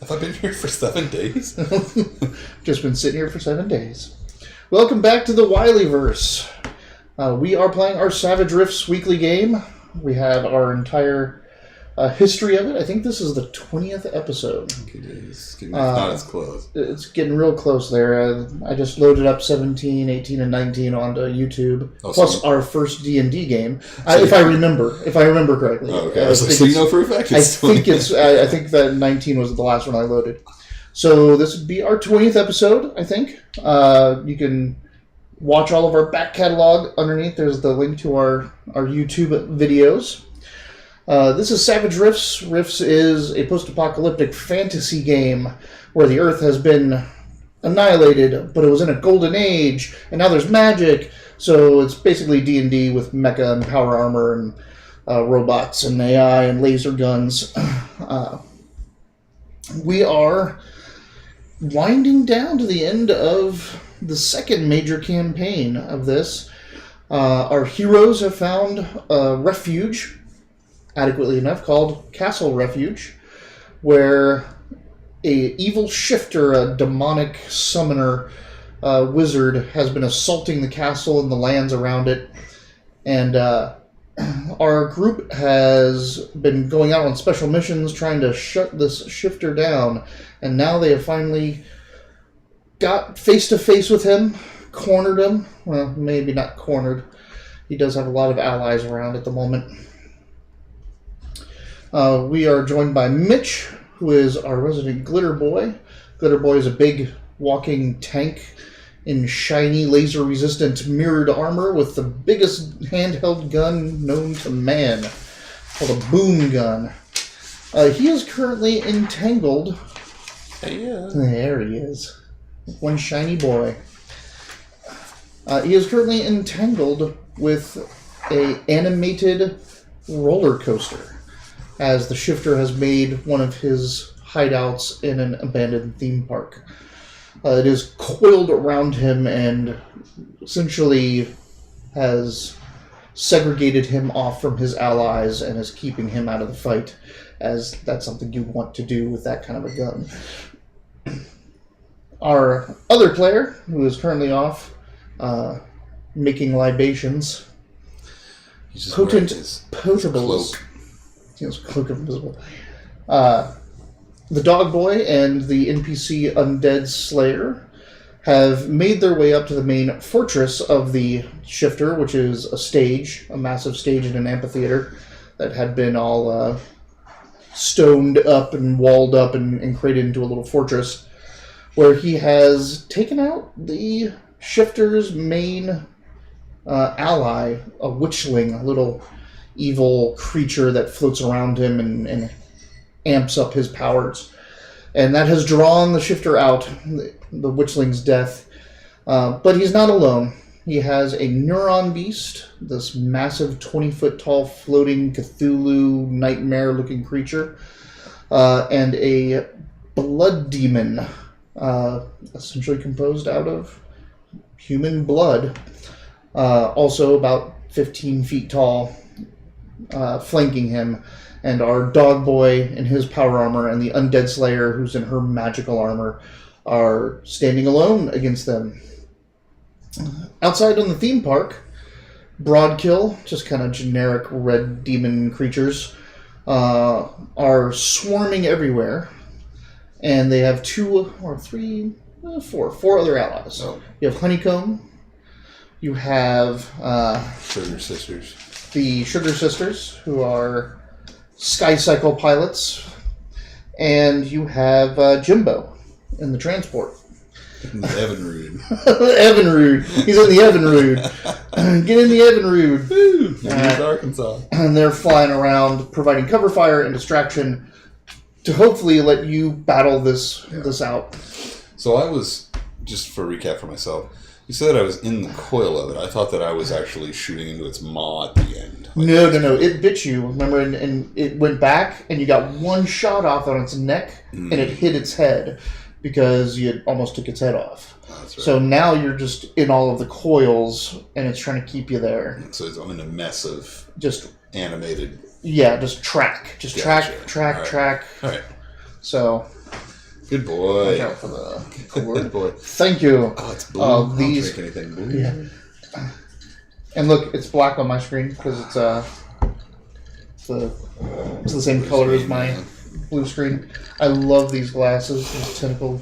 Have I been here for 7 days? Just been sitting here for 7 days. Welcome back to the Wileyverse. We are playing our Savage Rifts weekly game. We have our entire history of it. I think this is the 20th episode. It's not as close. It's getting real close there. I just loaded up 17, 18, and 19 onto YouTube. Plus our first D&D game. If I remember correctly. Oh, okay. So you know for a fact it's I think that 19 was the last one I loaded. So this would be our 20th episode, I think. You can watch all of our back catalog underneath. There's the link to our YouTube videos. This is Savage Rifts. Rifts is a post-apocalyptic fantasy game where the Earth has been annihilated, but it was in a golden age, and now there's magic. So it's basically D&D with mecha and power armor and robots and AI and laser guns. We are winding down to the end of the second major campaign of this. Our heroes have found a refuge, adequately enough, called Castle Refuge, where a evil shifter, a demonic summoner wizard, has been assaulting the castle and the lands around it. And our group has been going out on special missions trying to shut this shifter down. And now they have finally got face-to-face with him, cornered him. Well, maybe not cornered. He does have a lot of allies around at the moment. We are joined by Mitch, who is our resident Glitter Boy. Glitter Boy is a big walking tank in shiny, laser-resistant mirrored armor with the biggest handheld gun known to man, called a boom gun. He is currently entangled. There he is. One shiny boy. He is currently entangled with an animated roller coaster, as the shifter has made one of his hideouts in an abandoned theme park. It is coiled around him and essentially has segregated him off from his allies and is keeping him out of the fight, as that's something you want to do with that kind of a gun. Our other player, who is currently off making libations, potables. Cloak of Invisible. The Dog Boy and the NPC Undead Slayer have made their way up to the main fortress of the shifter, which is a massive stage in an amphitheater that had been all stoned up and walled up and created into a little fortress, where he has taken out the shifter's main ally, a witchling, a little evil creature that floats around him and amps up his powers. And that has drawn the shifter out, the witchling's death. But he's not alone. He has a neuron beast, this massive 20-foot tall floating Cthulhu nightmare-looking creature, and a blood demon, essentially composed out of human blood, also about 15 feet tall, flanking him, and our Dog Boy in his power armor and the Undead Slayer, who's in her magical armor, are standing alone against them. Outside on the theme park, Broadkill, just kind of generic red demon creatures, are swarming everywhere, and they have four other allies. Oh. You have Honeycomb, you have Sugar Sisters. The Sugar Sisters, who are Sky Cycle pilots, and you have Jimbo in the transport. Evinrude. Evinrude. He's in the Evinrude. Get in the Evinrude. Woo! Arkansas. And they're flying around, providing cover fire and distraction to hopefully let you battle this out. So I was, just for recap for myself, you said I was in the coil of it. I thought that I was actually shooting into its maw at the end. No. It bit you, remember? And it went back, and you got one shot off on its neck, and it hit its head because you almost took its head off. That's right. So now you're just in all of the coils, and it's trying to keep you there. So I'm in a mess of just animated. Yeah, just track. Just gotcha. track. All right. So Good boy. Watch out for the Good boy. Thank you. Oh, it's blue. These. I don't drink anything blue. Yeah. And look, it's black on my screen because it's the same color as my blue screen. I love these glasses, these tentacle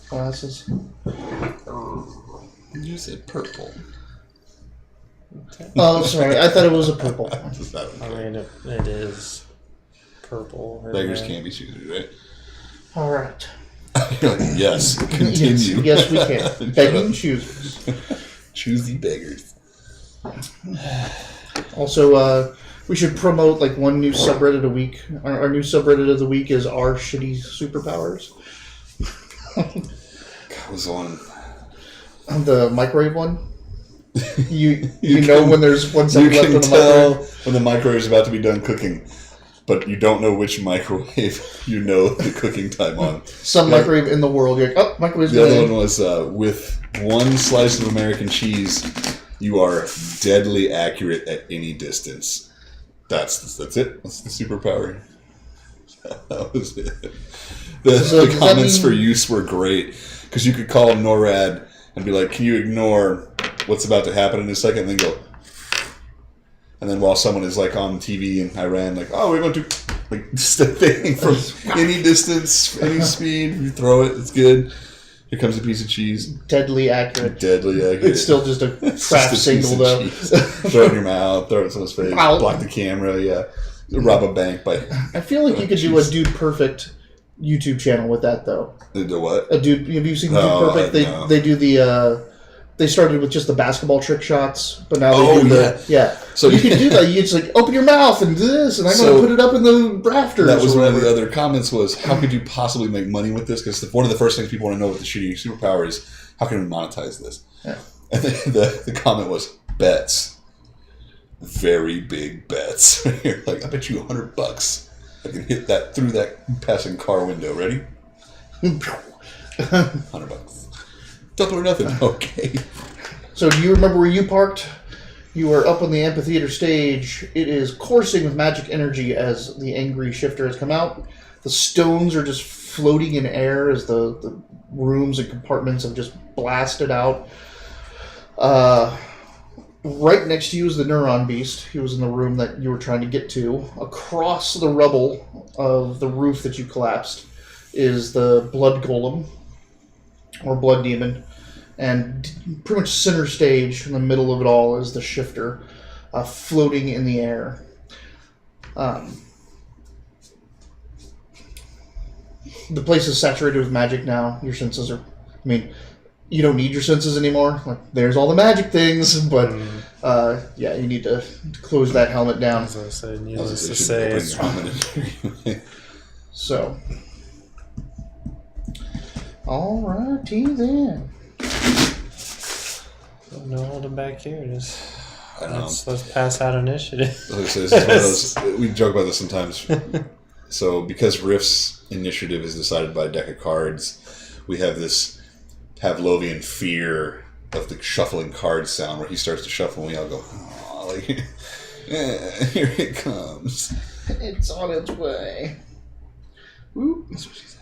glasses. You said purple. Oh, sorry. I thought it was a purple. I mean, it is purple. Beggars can't be choosers, right? All right. You're like, yes, continue. Yes, we can. Begging choosers. Choosy beggars. Also, we should promote like one new subreddit a week. Our new subreddit of the week is our shitty superpowers. That was on The microwave one. You know when there's one second left in the microwave. When the microwave is about to be done cooking, but you don't know which microwave you know the cooking time on. Some microwave in the world. You're like, oh, microwave's The other dead. one was with one slice of American cheese, you are deadly accurate at any distance. That's it. That's the superpower. That was it. The comments for use were great because you could call NORAD and be like, "Can you ignore what's about to happen in a second?" And then go. And then while someone is like on TV in Iran, like, "Oh, we're going to like just a thing from any distance, any speed. You throw it, it's good." Here comes a piece of cheese. Deadly accurate. Deadly accurate. It's still just a craft signal, though. Throw it in your mouth, throw it in someone's face, Ow. block the camera, yeah. Rob a bank by... I feel like you could do a Dude Perfect YouTube channel with that, though. The what? Have you seen Dude No, Perfect? no. They do the... They started with just the basketball trick shots, but now Oh, they do the... Yeah. So you can do that. You just like, open your mouth and do this, and I'm going to put it up in the rafters. That was or one of whatever. the other comments was, how could you possibly make money with this? Because one of the first things people want to know with the shitty superpower is, how can we monetize this? Yeah. And then the comment was, bets. Very big bets. You're like, I bet you $100 I can hit that through that passing car window. Ready? $100. Double or nothing. Okay. So do you remember where you parked? You are up on the amphitheater stage. It is coursing with magic energy as the angry shifter has come out. The stones are just floating in air as the rooms and compartments have just blasted out. Right next to you is the Neuron Beast. He was in the room that you were trying to get to. Across the rubble of the roof that you collapsed is the Blood Golem, or Blood Demon. And pretty much center stage, in the middle of it all, is the shifter, floating in the air. The place is saturated with magic now. Your senses are... I mean, you don't need your senses anymore. Like, there's all the magic things, but yeah, you need to close that helmet down. As I said, I was needless to gonna say, open it's your helmet. So, alrighty then. no holding back here. I know. Let's pass out initiative. This is one of those, we joke about this sometimes. So, because Rift's initiative is decided by a deck of cards, we have this Pavlovian fear of the shuffling card sound where he starts to shuffle and we all go, oh, like, here it comes. It's on its way. Woo. That's what she said.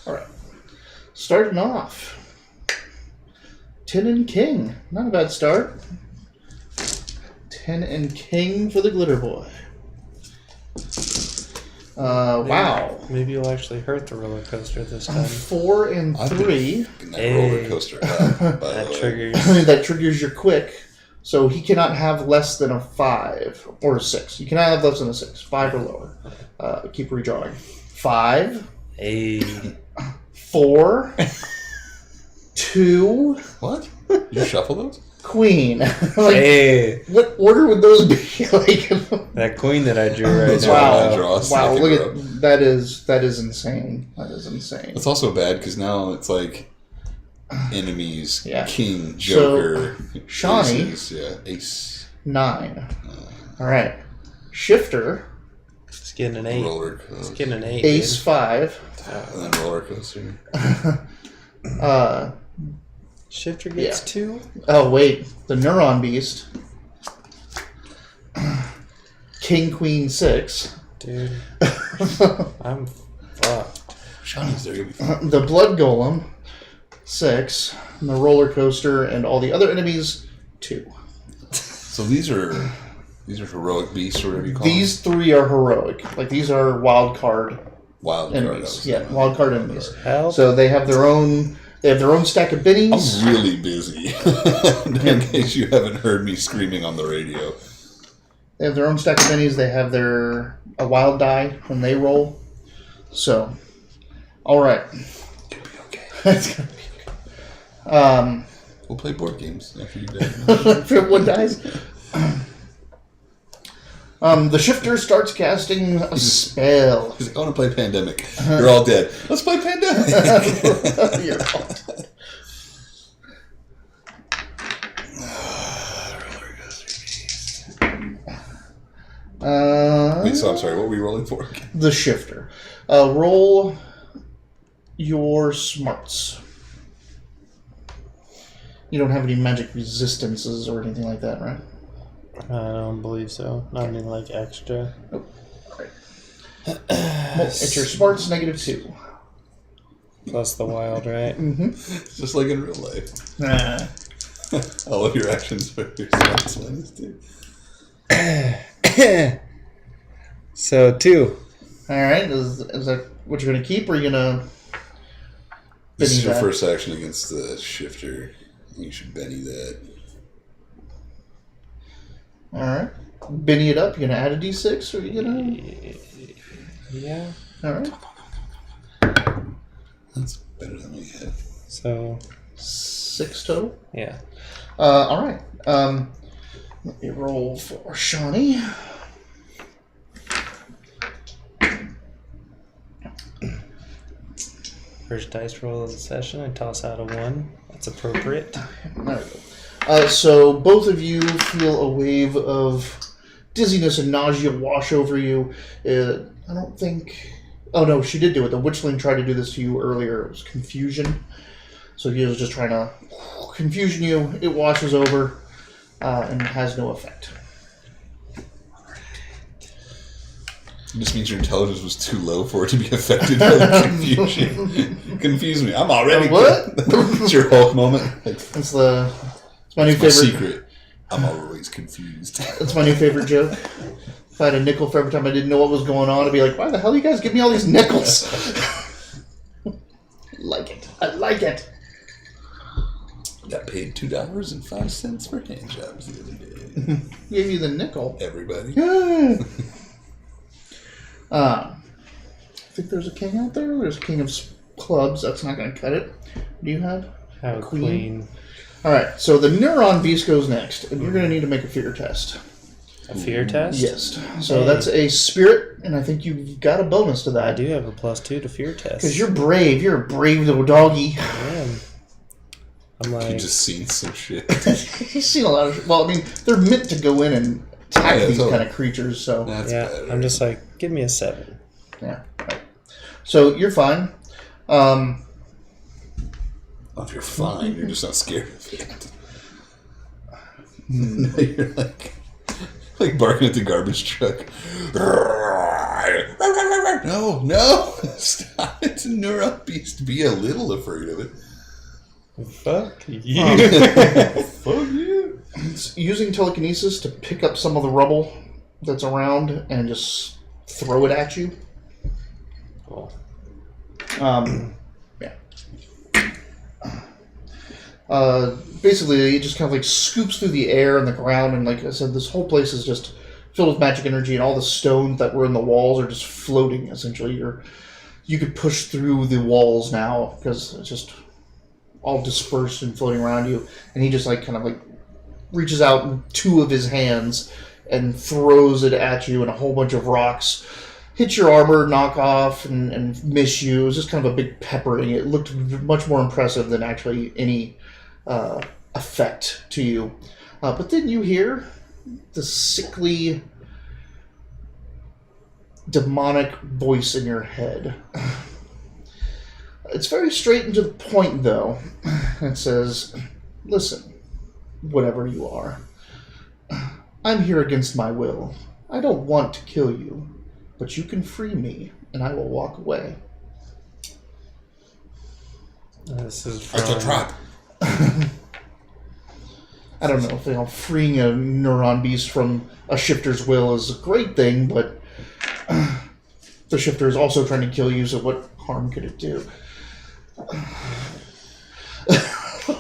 Alright. Starting off. Tin and King. Not a bad start. Tin and King for the Glitter Boy. Wow. Maybe you'll actually hurt the roller coaster this time. 4 and I've 3. been that roller coaster. By the That way. triggers. That triggers your quick. So he cannot have less than a 5 or a 6. You cannot have less than a 6. 5 or lower. Keep redrawing. 5. Hey. 4. 2. What? You shuffle those? Queen. Like, Hey. what order would those be? Like, That queen that I drew right That's now. why I wow, draw a wow! second Look row. at that is insane. That is insane. It's also bad because now it's like enemies, Yeah. king, joker, Shawnee- aces, yeah, ace, 9. All right, Shifter, It's getting an 8. roller It's coaster, getting an 8. Ace dude. 5. and then roller coaster. Shifter gets Yeah. 2. Oh wait, the Neuron Beast. King, Queen, 6. Dude. I'm fucked. Shawnee's there. You'll be fine. The Blood Golem, 6. And the Roller Coaster and all the other enemies, 2. So these are heroic beasts or whatever you call These 3 are heroic. Like, these are wild card them. Wild enemies. card. Yeah, wild card enemies. Help. So they have their own stack of bennies. I'm really busy. In case you haven't heard me screaming on the radio. They have their own stack of bennies. They have a wild die when they roll. So, all right. It'll be okay. It's gonna be okay. We'll play board games after you die. If one dies. The shifter starts casting a spell. He's like, I want to play Pandemic. You're all dead. Let's play Pandemic. You're all dead. Wait, so I'm sorry, what were we rolling for? The shifter. Roll your smarts. You don't have any magic resistances or anything like that, right? I don't believe so. Not any like extra. Nope. Alright. Well, it's your smarts -2. Plus the wild, right? Mm-hmm. It's just like in real life. Nah. All of your actions for your smarts -2. So 2. Alright, is that what you're going to keep, or are you going to... This is your that? first action against the shifter. You should Benny that. Alright. Benny it up, you going to add a d6, or are you going to... Yeah. Alright. That's better than we had. So 6 total? yeah. Alright. Let me roll for Shawnee. First dice roll of the session. I toss out a 1. That's appropriate. There we go. So both of you feel a wave of dizziness and nausea wash over you. I don't think... Oh no, she did do it. The witchling tried to do this to you earlier. It was confusion. So he was just trying to confusion you. It washes over and has no effect. It just means your intelligence was too low for it to be affected by the confusion. Confuse me. I'm already What? It's your Hulk moment. Like, It's my new my favorite. secret. I'm always confused. That's my new favorite joke. If I had a nickel for every time I didn't know what was going on, I'd be like, why the hell do you guys give me all these nickels? I like it. I like it. Got paid $2.05 for hand jobs the other day. Gave you the nickel. Everybody. I think there's a king out there. There's a king of clubs. That's not going to cut it. Do you have? Have a queen. All right. So the neuron beast goes next, and you're going to need to make a fear test. A fear test? Yes. So that's a spirit, and I think you've got a bonus to I that. do have a +2 to fear test. Because you're brave. You're a brave little doggy. I am. I'm like... You've just seen some shit. You've seen a lot of... Well, I mean, they're meant to go in and attack these totally. kind of creatures, so... That's yeah, better. I'm just like, give me a 7. Yeah. Right. So you're fine. Well, if you're fine, you're just not scared of it. No, you're like barking at the garbage truck. No, stop. It's a neuron beast. Be a little afraid of it. Fuck you. Fuck you. It's using telekinesis to pick up some of the rubble that's around and just throw it at you. Cool. Yeah. Basically, it just kind of like scoops through the air and the ground, and like I said, this whole place is just filled with magic energy, and all the stones that were in the walls are just floating. Essentially, you could push through the walls now because it's just all dispersed and floating around you. And he just like kind of like reaches out in 2 of his hands and throws it at you, and a whole bunch of rocks hit your armor, knock off, and miss you. It was just kind of a big peppering. It looked much more impressive than actually any effect to you. But then you hear the sickly, demonic voice in your head. It's very straight and to the point, though. It says, listen, whatever you are, I'm here against my will. I don't want to kill you, but you can free me, and I will walk away. This is That's a from trap. I don't know if freeing a neuron beast from a shifter's will is a great thing, but the shifter is also trying to kill you, so what harm could it do?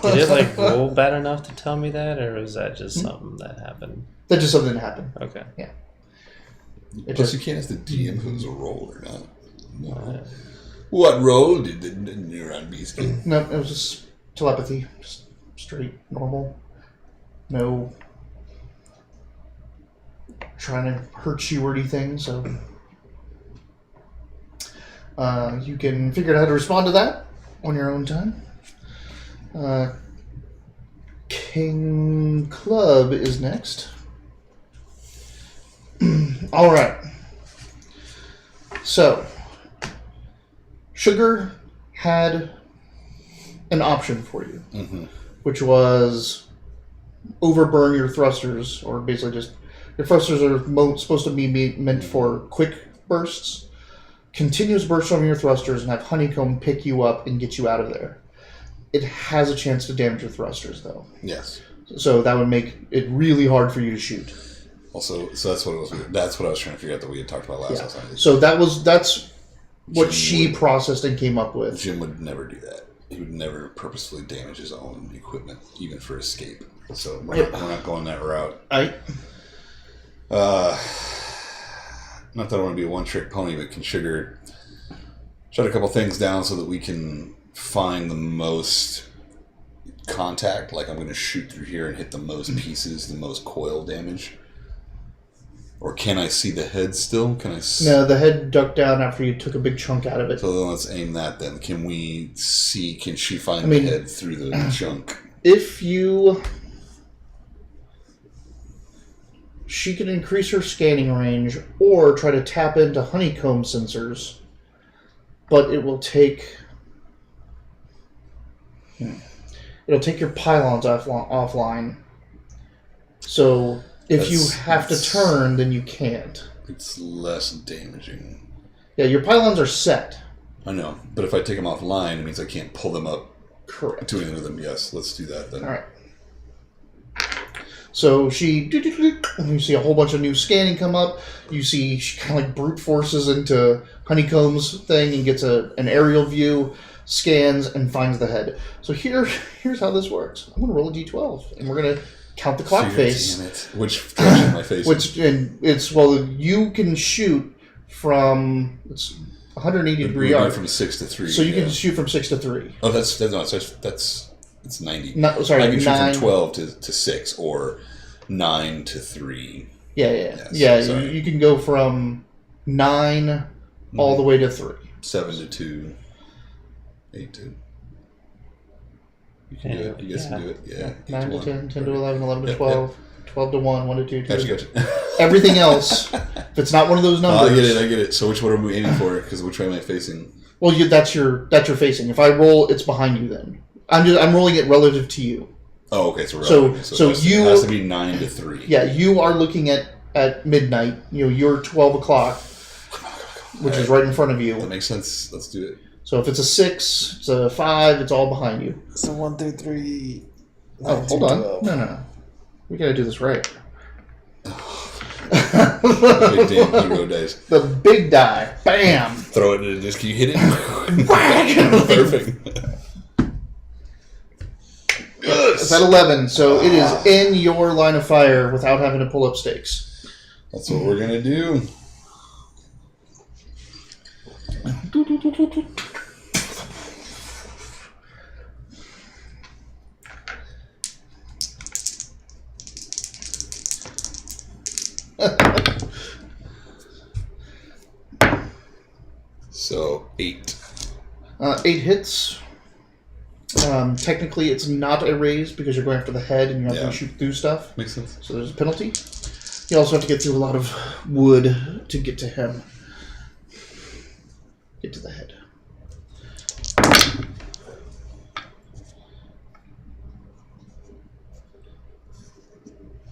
Did it roll bad enough to tell me that, or was that just something that happened? That's just something that happened. Okay. Yeah. Plus, you can't ask the DM if it was a roll or not. No. What role did the neuron beast get? No, it was just telepathy. Just straight, normal. No trying to hurt you or anything, so you can figure out how to respond to that on your own time. King Club is next. All right. So, Sugar had an option for you, which was overburn your thrusters, or basically just your thrusters are supposed to be meant for quick bursts, continuous bursts from your thrusters, and have Honeycomb pick you up and get you out of there. It has a chance to damage your thrusters, though. Yes. So that would make it really hard for you to shoot. Also, so that's what it was. That's what I was trying to figure out that we had talked about last time. So that's what she processed and came up with. Jim would never do that. He would never purposefully damage his own equipment, even for escape. So we're not going that route. Not that I want to be a one-trick pony, but can Sugar shut a couple things down so that we can find the most contact. Like, I'm going to shoot through here and hit the most pieces, the most coil damage. Or can I see the head still? No, the head ducked down after you took a big chunk out of it. So then let's aim that then. Can she find the head through the chunk? She can increase her scanning range or try to tap into honeycomb sensors, but it will take... It'll take your pylons offline. So if you have to turn, then you can't. It's less damaging. Yeah, your pylons are set. I know, but if I take them offline, it means I can't pull them up. Correct. Do anything with them. Yes, let's do that then. All right. So you see a whole bunch of new scanning come up. You see she kind of brute forces into Honeycomb's thing and gets an aerial view, scans, and finds the head. So here's how this works. I'm going to roll a d12, and we're going to count the clock face. Damn it. Which direction am I facing? You can shoot from 180 degree arc from 6 to 3. So you can shoot from 6 to 3. Oh, that's 90. No, sorry, I can 9. shoot from 12 to 6 or 9 to 3. Yeah. You can go from 9 all the way to 3. 7 to 2. 8 to... You can do it. You guys can do it. Yeah. 9 to 10, 10 to 11, 11 to 12, 12 to 1, 1 to 2, 2 Gotcha. Everything else, if it's not one of those numbers... I get it. So which one are we aiming for? Because which way am I facing? Well, that's your facing. If I roll, it's behind you then. I'm rolling it relative to you. Oh, okay. So it has to be 9 to 3. Yeah, you are looking at midnight. You're 12 o'clock, which is right in front of you. That makes sense. Let's do it. So if it's a 6, it's a 5, it's all behind you. So 1 through 3. Oh, hold on. 12. No. We gotta do this right. Big damn hero dice. The big die. Bam! Throw it in the disc. Can you hit it? Perfect. It's at 11, so it is in your line of fire without having to pull up stakes. That's what we're gonna do. So 8. 8 hits. Technically, it's not a raise because you're going after the head and you have to shoot through stuff. Makes sense. So there's a penalty. You also have to get through a lot of wood to get to him. Get to the head.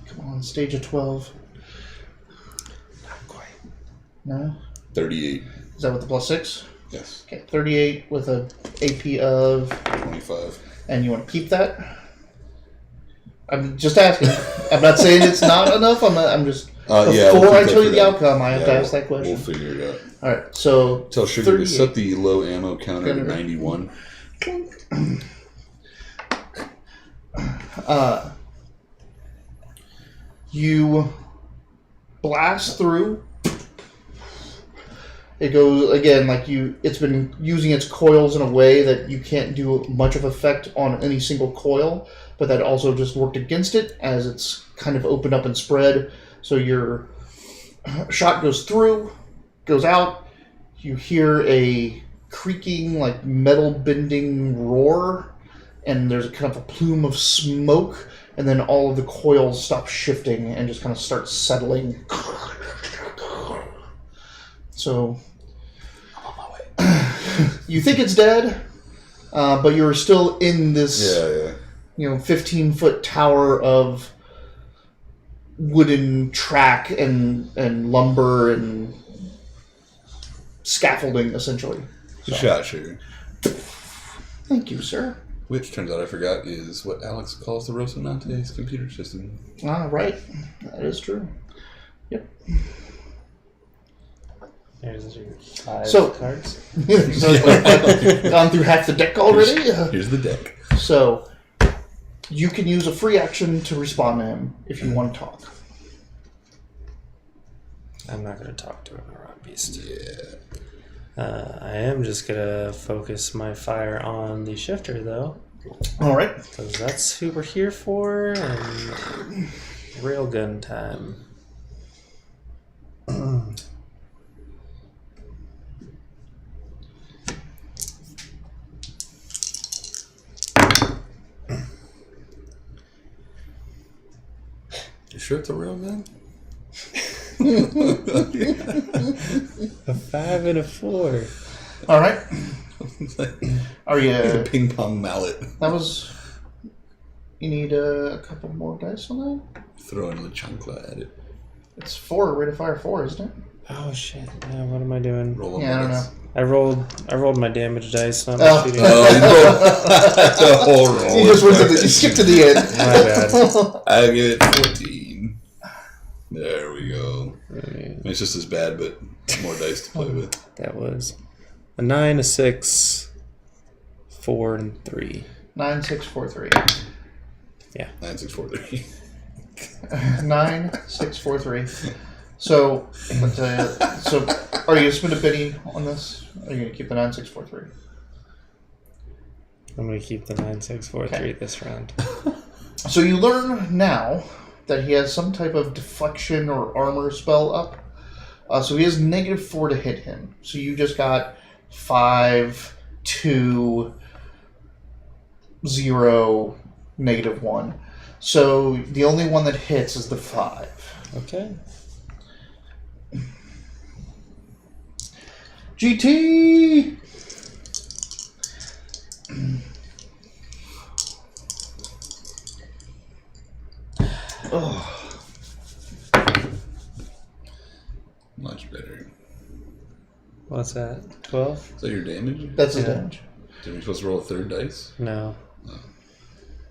Come on, stage of 12. No. 38. Is that with the +6? Yes. Okay, 38 with a AP of 25. And you want to keep that? I'm just asking. I'm not saying it's not enough. I'm just Yeah, before we'll I keep tell that you for the now. outcome, I have to Yeah, ask that question. We'll figure it out. All right, so Tell Sugar to 38. set the low ammo counter to 91. You blast through. It goes again like it's been using its coils in a way that you can't do much of effect on any single coil, but that also just worked against it as it's kind of opened up and spread. So your shot goes through, goes out. You hear a creaking, like metal bending roar, and there's a kind of a plume of smoke, and then all of the coils stop shifting and just kind of start settling. So you think it's dead, but you're still in this 15-foot tower of wooden track and lumber and scaffolding, essentially. Good shot, Sugar. Thank you, sir. Which, turns out I forgot, is what Alex calls the Rocinante's computer system. Right. That is true. Yep. There's your 5 cards. So gone through half the deck already? Here's the deck. So, you can use a free action to respond to him if you want to talk. I'm not going to talk to a Neuron Beast. Yeah. I am just going to focus my fire on the shifter, though. All right. Because that's who we're here for, and railgun time. You sure it's a real gun? A 5 and a 4. All right. Are you... It's a ping pong mallet. That was... You need a couple more dice on that? Throwing the chancla at it. It's 4, rate of fire 4, isn't it? Oh shit! Now what am I doing? Roll Yeah, I don't know. I rolled my damage dice, not my Oh. shooting. The whole roll. You just went to you skipped to the end. My bad. I give it 14. There we go. I mean, it's just as bad, but more dice to play with. That was a 9, a 6, 4, and 3. 9, 6, 4, 3. Yeah. 9, 6, 4, 3. 9, 6, 4, 3. So, so are you going to spend a penny on this? Or are you going to keep the 9, 6, 4, 3? I'm going to keep the 9, 6, 4, 3 this round. So you learn now that he has some type of deflection or armor spell up. So he has -4 to hit him. So you just got 5, 2, 0, -1. So the only one that hits is the 5. Okay. GT! Oh. Much better. What's that? 12? Is that your damage? That's his damage. Did we supposed to roll a third dice? No.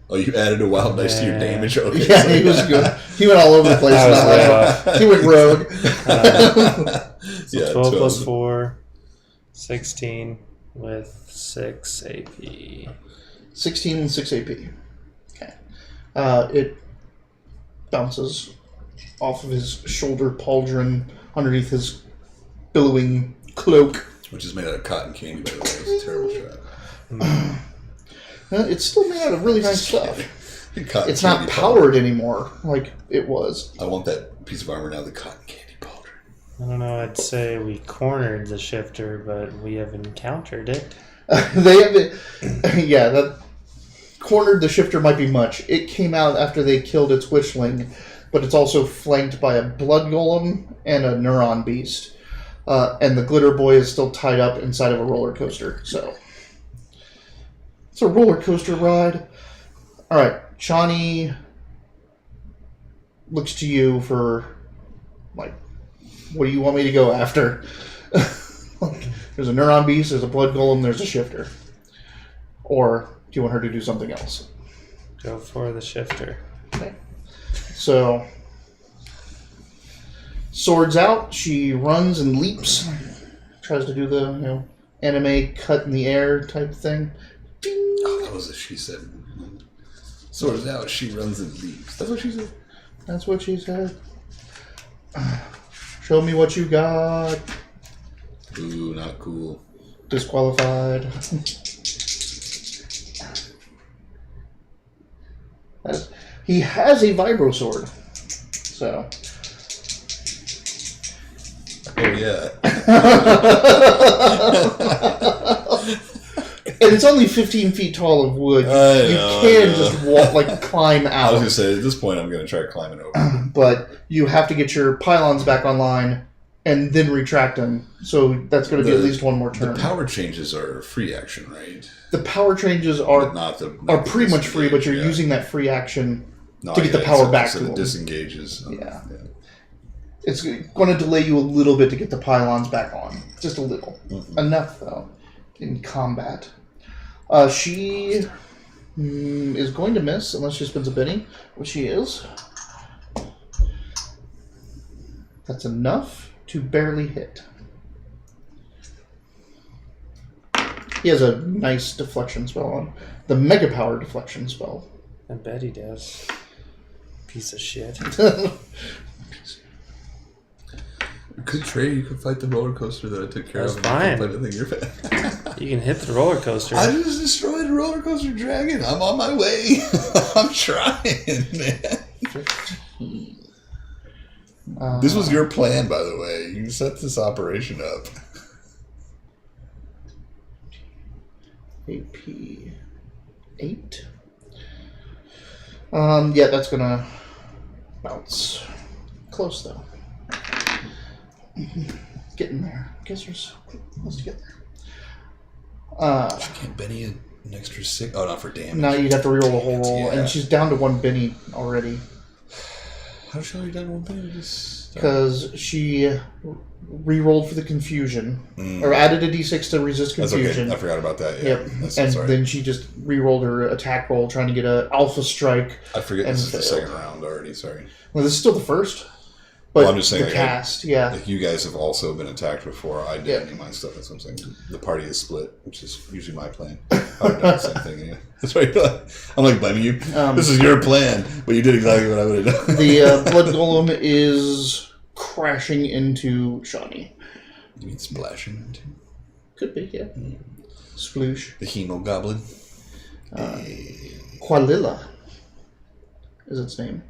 Oh, you added a wild dice to your damage? Okay. Yeah, he was good. He went all over the place. He went rogue. So 12 plus 4, 16 with 6 AP. 16 and 6 AP. Okay. It bounces off of his shoulder pauldron underneath his billowing cloak. Which is made out of cotton candy, by the way. It's a terrible shot. It's still made out of really nice stuff. It's not powered anymore like it was. I want that piece of armor now, the cotton candy powder. I don't know, I'd say we cornered the shifter, but we have encountered it. They have been, yeah, that cornered the shifter might be much. It came out after they killed its witchling, but it's also flanked by a blood golem and a neuron beast. And the glitter boy is still tied up inside of a roller coaster, so... It's a roller coaster ride. All right, Shawnee looks to you for like What do you want me to go after? Like, there's a neuron beast, there's a blood golem, there's a shifter. Or do you want her to do something else? Go for the shifter. Okay. So, swords out, she runs and leaps. Tries to do the, anime cut in the air type thing. Ding. Oh, that was what she said. Swords out, she runs and leaps. That's what she said. That's what she said. Show me what you got. Ooh, not cool. Disqualified. He has a vibro sword. So. Oh, yeah. And it's only 15 feet tall of wood. You can just walk, climb out. I was going to say, at this point, I'm going to try climbing over. But you have to get your pylons back online and then retract them. So that's going to be at least one more turn. The power changes are free action, right? The power changes are pretty much free, but you're using that free action to get the power back to them. It disengages. Yeah. It's going to delay you a little bit to get the pylons back on. Just a little. Mm-hmm. Enough, though, in combat. She is going to miss unless she spends a penny, which she is. That's enough to barely hit. He has a nice deflection spell on. The Mega Power deflection spell. I bet he does. Piece of shit. You could trade. You could fight the roller coaster that I took care of. Fine. You're You can hit the roller coaster. I just destroyed a roller coaster dragon. I'm on my way. I'm trying, man. This was your plan, by the way. You set this operation up. AP 8. Yeah, that's gonna bounce. Close though. Getting there. Guess you're so close to get there. Can't Benny an extra 6? Oh, not for damage. Now you'd have to reroll the whole roll, and she's down to 1 Benny already. How should I done 1 Benny? Because she re-rolled for the confusion, or added a d6 to resist confusion. That's okay. I forgot about that. Yeah. Yep. Then she just re-rolled her attack roll, trying to get an alpha strike. I forget this is the second round already. Sorry. Well, this is still the first. But I'm just saying, the cast, yeah. Like you guys have also been attacked before. I did any of my stuff. That's what I'm saying. The party is split, which is usually my plan. I would have done the same thing. Yeah. That's right. I'm like blaming you. This is your plan, but you did exactly what I would have done. The blood golem is crashing into Shawnee. You mean splashing into? Could be, yeah. Sploosh. The hemogoblin. Qualilla is its name.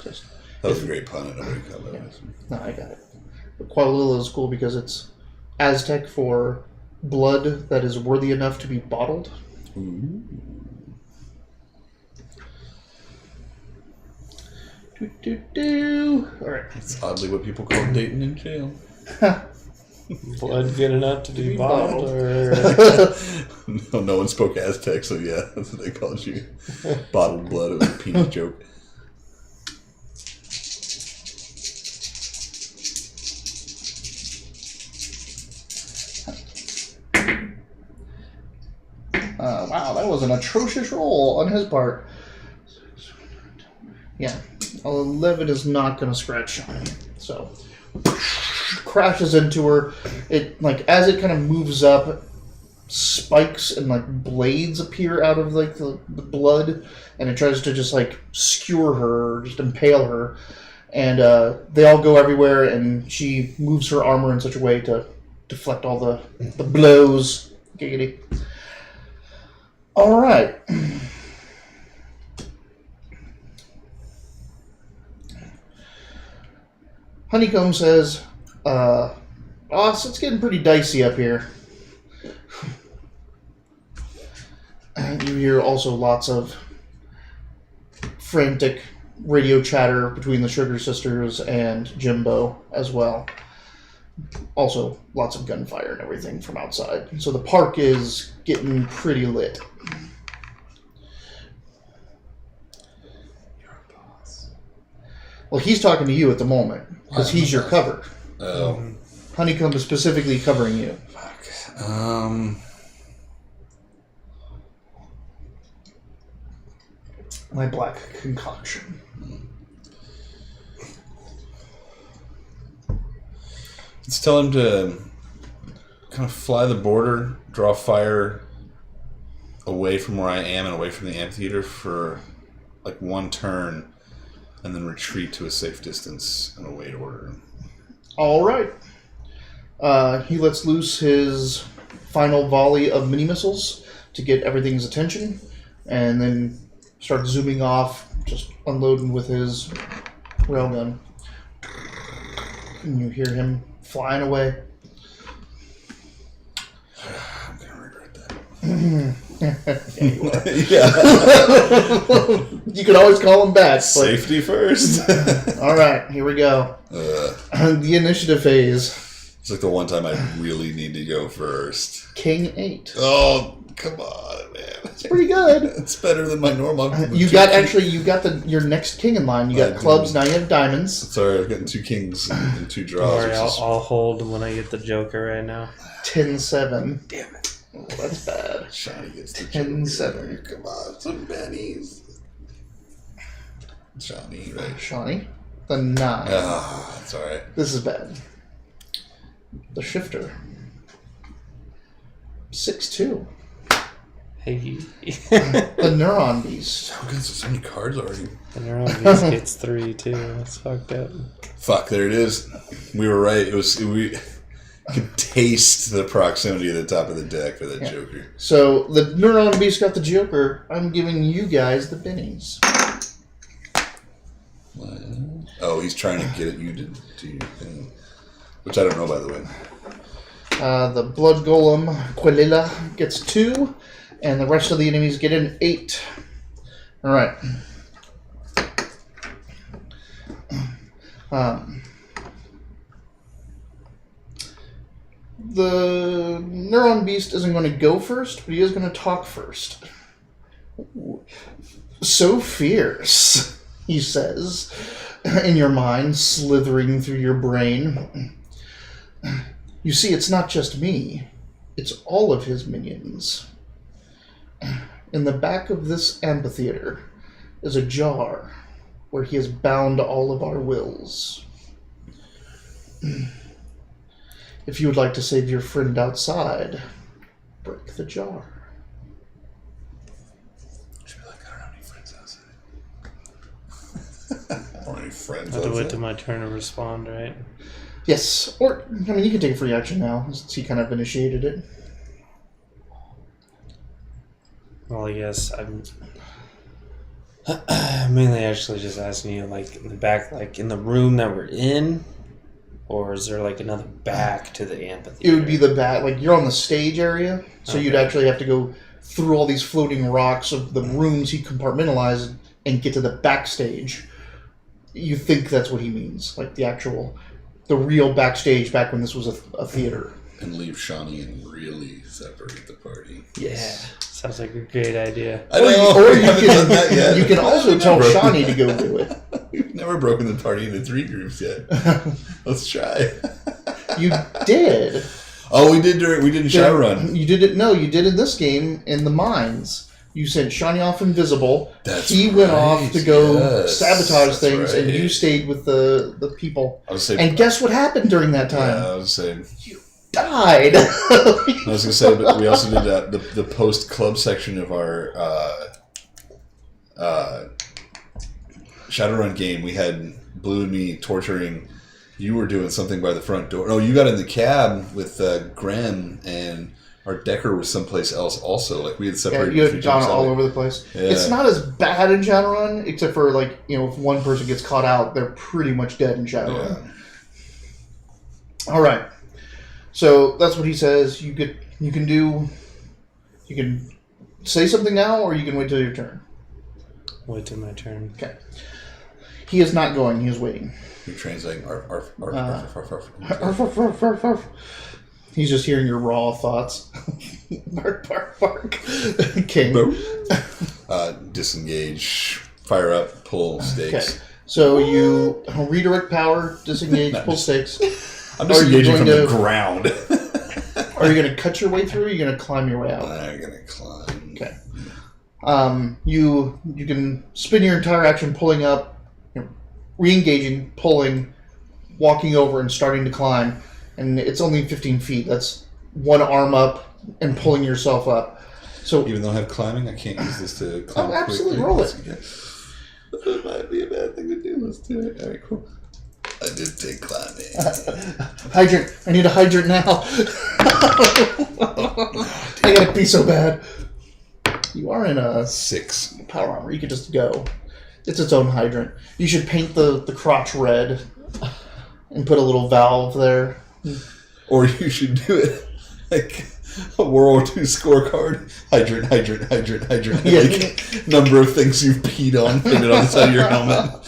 Just. That was a great pun. I nobody got that. No, I got it. But Qualilla is cool because it's Aztec for blood that is worthy enough to be bottled. Ooh. All right. It's oddly what people call dating in jail. Blood good enough to be bottled? Or... no one spoke Aztec, so yeah, that's what they called you. Bottled blood. It was a penis joke. Wow, that was an atrocious roll on his part. Yeah, 11 is not going to scratch Shawnee. So, crashes into her. It as it kind of moves up, spikes and blades appear out of the blood, and it tries to just skewer her, or just impale her. And they all go everywhere, and she moves her armor in such a way to deflect all the blows. Giggity. All right. Honeycomb says, Boss, it's getting pretty dicey up here. You hear also lots of frantic radio chatter between the Sugar Sisters and Jimbo as well. Also, lots of gunfire and everything from outside. So the park is getting pretty lit. You're a boss. Well, he's talking to you at the moment because he's your cover. Oh. Honeycomb is specifically covering you. Fuck. My black concoction. Let's tell him to kind of fly the border, draw fire away from where I am and away from the amphitheater for like one turn, and then retreat to a safe distance and await order. All right. He lets loose his final volley of mini missiles to get everything's attention, and then starts zooming off, just unloading with his railgun. And you hear him flying away. I'm gonna regret that. Yeah. You can always call him back. Safety first. All right, here we go. The initiative phase. It's like the one time I really need to go first. King 8. Oh, come on, man. It's pretty good. It's better than my normal. You got your next king in line. You got clubs, now you have diamonds. Sorry, I've gotten 2 kings and 2 draws. Don't worry, I'll hold when I get the Joker right now. 10-7. Damn it. Oh, that's bad. Shawnee gets the 10-7. Come on, some pennies. Shawnee, right? Shawnee. The 9. Ah, that's alright. This is bad. The shifter. 6-2. Hey. The neuron beast. Oh, God, so many cards already. The neuron beast gets 3 too. That's fucked up. Fuck, there it is. We were right. We could taste the proximity of the top of the deck for that Joker. So the neuron beast got the Joker. I'm giving you guys the pennies. Oh, he's trying to get at you to your thing. Which I don't know, by the way. The blood golem Quelila gets 2, and the rest of the enemies get an 8. All right. The neuron beast isn't going to go first, but he is going to talk first. So fierce, he says, in your mind, slithering through your brain. You see, it's not just me. It's all of his minions. In the back of this amphitheater is a jar where he has bound all of our wills. If you would like to save your friend outside, break the jar. Should be like, I don't have any friends outside. I don't have any friends I have to wait outside. till my turn to respond, right? Yes, or, I mean, you can take a free action now, since he kind of initiated it. Well, I guess I'm mainly actually just asking you, like, in the back, like, in the room that we're in, or is there, like, another back to the amphitheater? It would be the back, like, you're on the stage area, so you'd actually have to go through all these floating rocks of the rooms he compartmentalized and get to the backstage. You think that's what he means, like the real backstage back when this was a theater. And leave Shawnee and really separate the party. Yes. Yeah, sounds like a great idea. I know. Or we haven't done that yet. you can also tell Shawnee to go do it. We've never broken the party into 3 groups yet. Let's try. You did. Oh, we did in Shadowrun. You did it. No, you did in this game in the mines. You sent Shawnee off invisible. He went off to go sabotage things, and you stayed with the people. And guess what happened during that time? Yeah, I was saying. You died. I was going to say, but we also did the post club section of our Shadowrun game. We had Blue and me torturing. You were doing something by the front door. No, you got in the cab with Gren, and our Decker was someplace else also. Like, we had separated. You had gone all over the place. Yeah. It's not as bad in Shadowrun, except for, like, if one person gets caught out, they're pretty much dead in Shadowrun. Yeah. All right. So that's what he says. You can say something now, or you can wait till your turn. Wait till my turn. Okay. He is not going. He is waiting. You're translating arf, arf, arf, arf, arf, arf, arf, arf, arf, arf. He's just hearing your raw thoughts. Bark, bark, bark. King. Disengage. Fire up. Pull stakes. So you redirect power, disengage, pull sticks. I'm just Are you engaging going from the to- ground. Are you going to cut your way through? Or are you going to climb your way out? I'm gonna climb. Okay. You can spin your entire action pulling up, re-engaging, pulling, walking over, and starting to climb. And it's only 15 feet. That's one arm up and pulling yourself up. So Even though I have climbing, I can't use this to climb. Oh, absolutely. quickly. Roll it. That might be a bad thing to do. Let's do it. All right, cool. I did take climbing. hydrant. I need a hydrant now. I gotta pee so bad. You are in a 6. power armor. You could just go. It's its own hydrant. You should paint the crotch red and put a little valve there. Or you should do it like a World War II scorecard. Hydrant, hydrant, hydrant, hydrant. Yeah. Like number of things you've peed on, painted on the side of your helmet.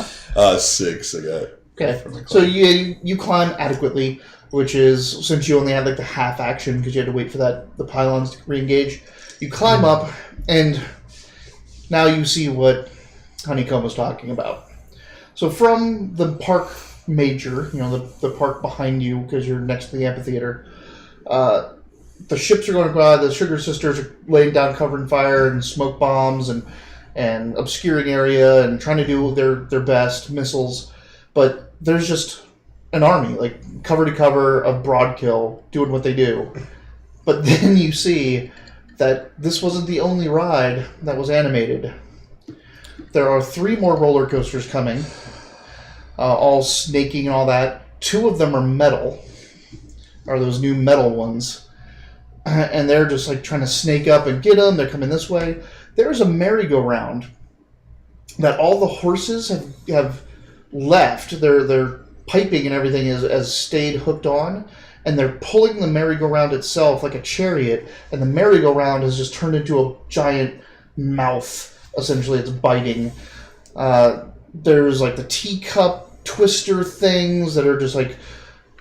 6 I got. Okay. From the So climb. you climb adequately, which is, since you only had like the half action because you had to wait for the pylons to re-engage, you climb up, and now you see what Honeycomb was talking about. So from the park major, the park behind you, because you're next to the amphitheater, the ships are going by, the Sugar Sisters are laying down cover and fire and smoke bombs and obscuring area and trying to do their best, missiles, but there's just an army, like cover to cover of Broadkill doing what they do. But then you see that this wasn't the only ride that was animated. There are 3 more roller coasters coming, all snaking and all that. 2 of them are metal, are those new metal ones, and they're just like trying to snake up and get them. They're coming this way. There's a merry-go-round that all the horses have left. Their piping and everything has stayed hooked on, and they're pulling the merry-go-round itself like a chariot, and the merry-go-round has just turned into a giant mouth. Essentially, it's biting. There's like the teacup twister things that are just like,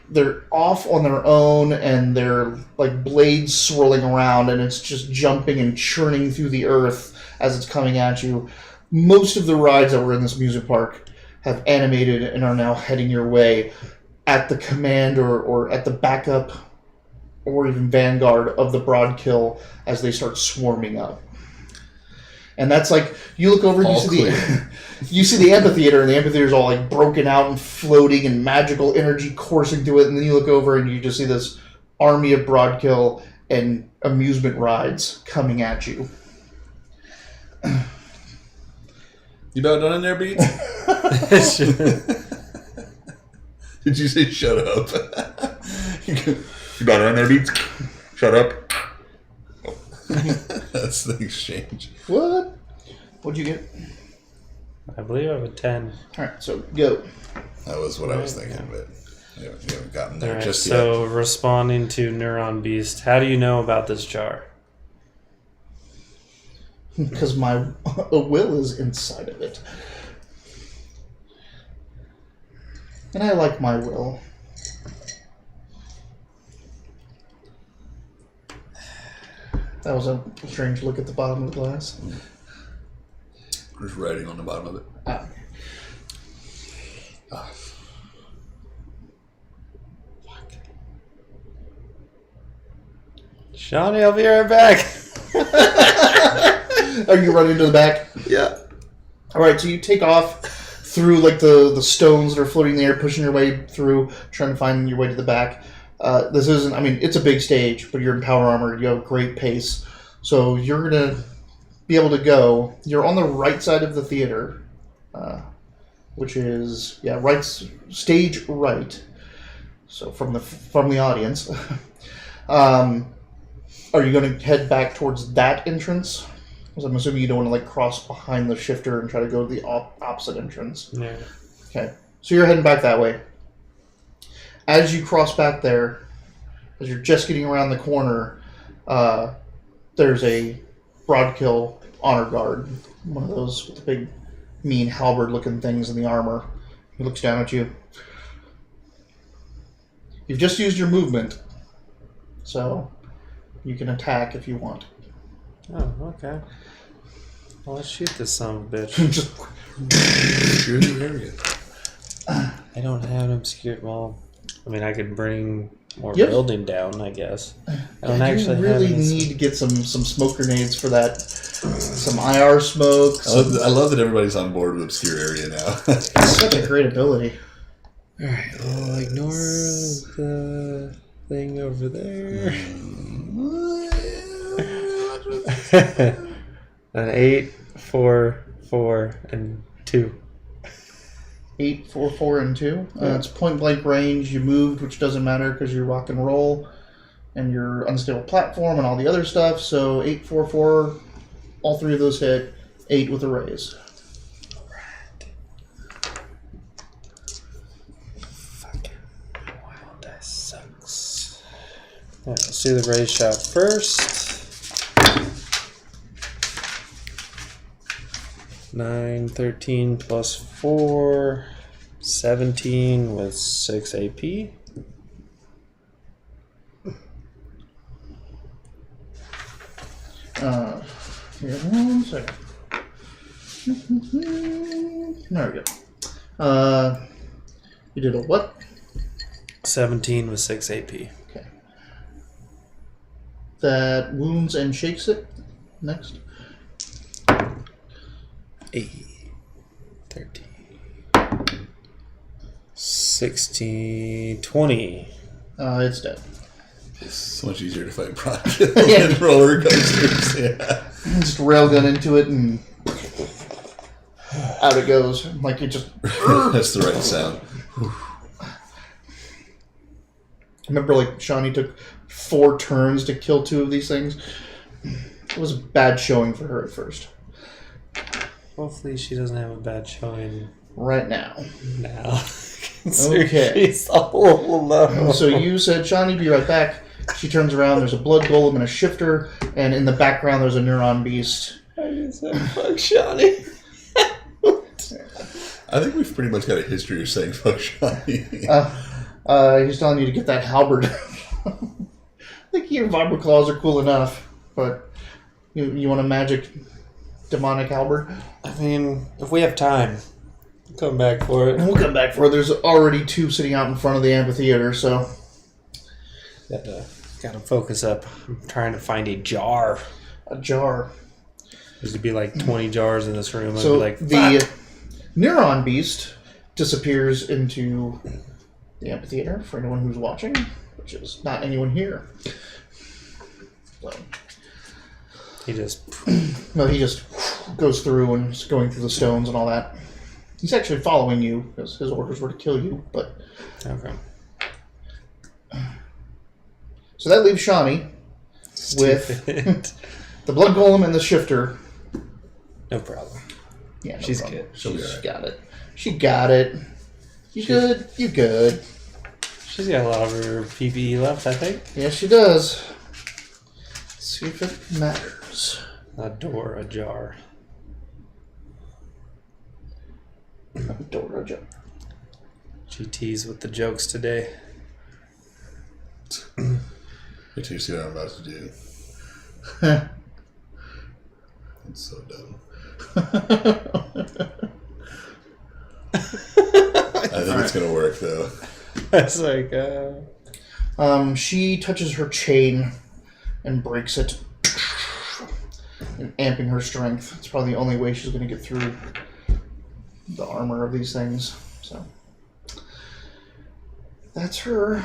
they're off on their own, and they're like blades swirling around, and it's just jumping and churning through the earth as it's coming at you. Most of the rides that were in this music park have animated and are now heading your way at the command or at the backup or even vanguard of the Broadkill as they start swarming up. And that's like, you look over and All you see the amphitheater, and the amphitheater's all like broken out and floating and magical energy coursing through it, and then you look over and you just see this army of Broadkill and amusement rides coming at you. You about done in there, Beats? Did you say shut up? You about done in there, Beats? Shut up. That's the exchange. What? What'd you get? I believe I have a 10. Alright, so go. That was what I was thinking, but you haven't gotten there Alright, just so yet. responding to Neuron Beast, how do you know about this jar? Because my will is inside of it. And I like my will. That was a strange look at the bottom of the glass. There's writing on the bottom of it. Ah. Ah. Shawnee, I'll be right back. Are you running to the back? Yeah. Alright, so you take off through like the stones that are floating in the air, pushing your way through, trying to find your way to the back. This isn't, I mean, it's a big stage, but you're in power armor, you have a great pace. So you're going to be able to go. You're on the right side of the theater, which is, stage right. So from the audience. Are you going to head back towards that entrance? Because I'm assuming you don't want to like cross behind the shifter and try to go to the opposite entrance. Yeah. Okay, so you're heading back that way. As you cross back there, as you're just getting around the corner, there's a Broadkill honor guard, one of those with the big, mean halberd-looking things in the armor. He looks down at you. You've just used your movement, so you can attack if you want. Oh, okay. Well, let's shoot this son of a bitch. Just Obscure the area. I don't have an obscured wall. I mean, I could bring more Yep. building down, I guess. I don't I actually really have any need to get some smoke grenades for that. Some IR smoke. I love that everybody's on board with obscure area now. It's such a great ability. Alright, I'll ignore the thing over there. An 8, 4, 4, and 2. 8, 4, 4, and 2. It's point blank range. You moved, which doesn't matter because you're rock and roll, and your unstable platform and all the other stuff. So 8, 4, 4, all three of those hit. 8 with a raise. Fuck. Wild dice sucks. Alright, let's do the raise shot first. 9, 13 plus 4, 17 with 6 AP. Here, one second. There we go. You did a what? 17 with 6 AP. Okay. That wounds and shakes it. Next. 8, 13, 16, 20. It's dead. It's so much easier to fight Project than roller coasters. Yeah. Just railgun into it and out it goes. Like it just. That's the right sound. Remember, like Shawnee took 4 turns to kill 2 of these things. It was a bad showing for her at first. Hopefully she doesn't have a bad showing Right now. now. Okay. She's all alone. So you said, Shawnee, be right back. She turns around. There's a blood golem and a shifter, and in the background there's a neuron beast. I just said, fuck Shawnee. I think we've pretty much got a history of saying fuck Shawnee. He's telling you to get that halberd. I think your vibro claws are cool enough, but you want a magic demonic halberd? I mean, if we have time, we'll come back for it. And we'll come back for it. There's already 2 sitting out in front of the amphitheater, so... Gotta focus up. I'm trying to find a jar. A jar. There's to be like 20 jars in this room. I'd So be like, the fuck. neuron beast disappears into the amphitheater for anyone who's watching, which is not anyone here. So, He just... no, he just goes through and is going through the stones and all that. He's actually following you because his orders were to kill you, but... Okay. So that leaves Shawnee with Stupid. the blood golem and the shifter. No problem. Yeah, no She's problem. good. She'll be She's alright. got it. She got it. You good? You good. She's got a lot of her PPE left, I think. Yes, she does. Let's see if it matters. A door ajar. Dora Joe. GT's with the jokes today. Wait till you see what I'm about to do. It's so dumb. I think it's going to work, though. It's like, She touches her chain and breaks it, and amping her strength. It's probably the only way she's going to get through the armor of these things. So that's her.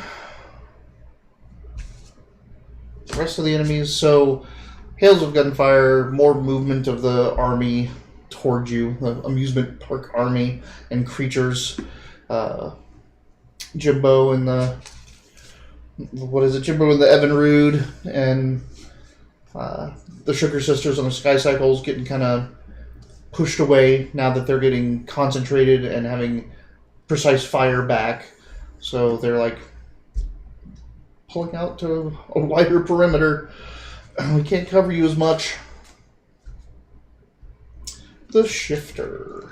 The rest of the enemies. So hails of gunfire, more movement of the army towards you, the amusement park army and creatures. Jimbo and the Jimbo and the Evinrude and the Sugar Sisters on the Sky Cycles getting kind of pushed away now that they're getting concentrated and having precise fire back. So they're like pulling out to a wider perimeter. We can't cover you as much. The Shifter.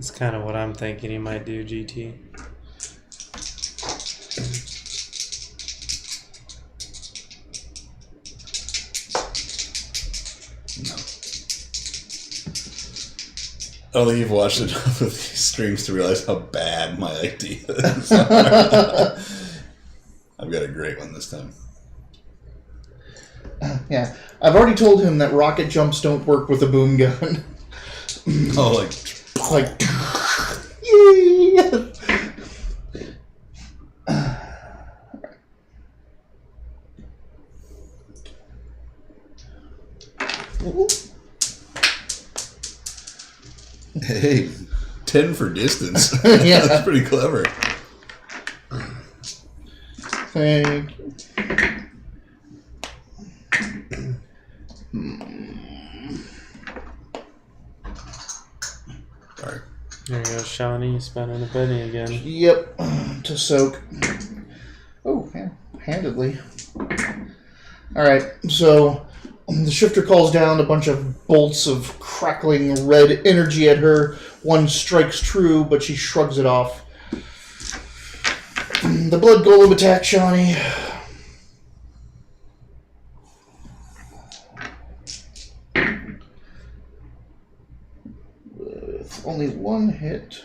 it's kind of what I'm thinking he might do, GT. don't think you've watched enough of these streams to realize how bad my idea is. I've got a great one this time. Yeah. I've already told him that rocket jumps don't work with a boom gun. Oh, like... Yay! Hey, 10 for distance. Yeah. That's pretty clever. Thank you. Sorry. There you go, Shawnee spending a penny again. Yep. To soak. Oh, yeah. Handedly. Alright, so the shifter calls down a bunch of bolts of crackling red energy at her. One strikes true, but she shrugs it off. The blood golem attack, Shawnee. With only one hit.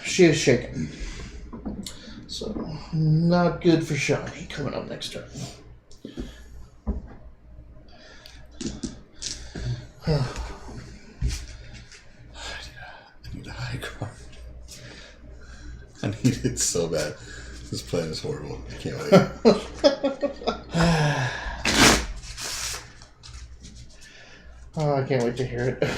She is shaken. So, not good for Shawnee coming up next turn. I need a high card. I need it so bad. This plan is horrible. I can't wait. Oh, I can't wait to hear it.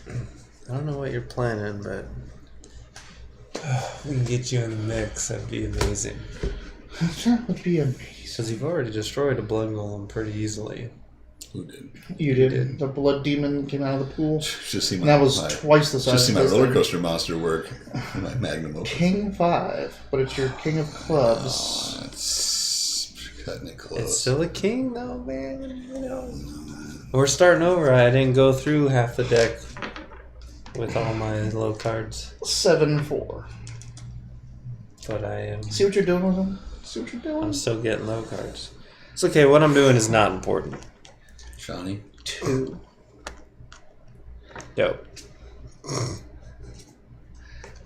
I don't know what you're planning, but we can get you in the mix. That'd be amazing. That would be amazing. Because you've already destroyed a blood golem pretty easily. Who did? You did. The blood demon came out of the pool. Just see And that was twice the size. Just see of my this roller thing. coaster monster work. My magnum opus. King 5, but it's your king of clubs. Oh, that's cutting it close. It's still a king, though, man. You know. We're starting over. I didn't go through half the deck with all my low cards, 7-4. but I am. See what you're doing with them? See what you're doing? I'm still getting low cards. It's okay. What I'm doing is not important. Shawnee. 2. Dope.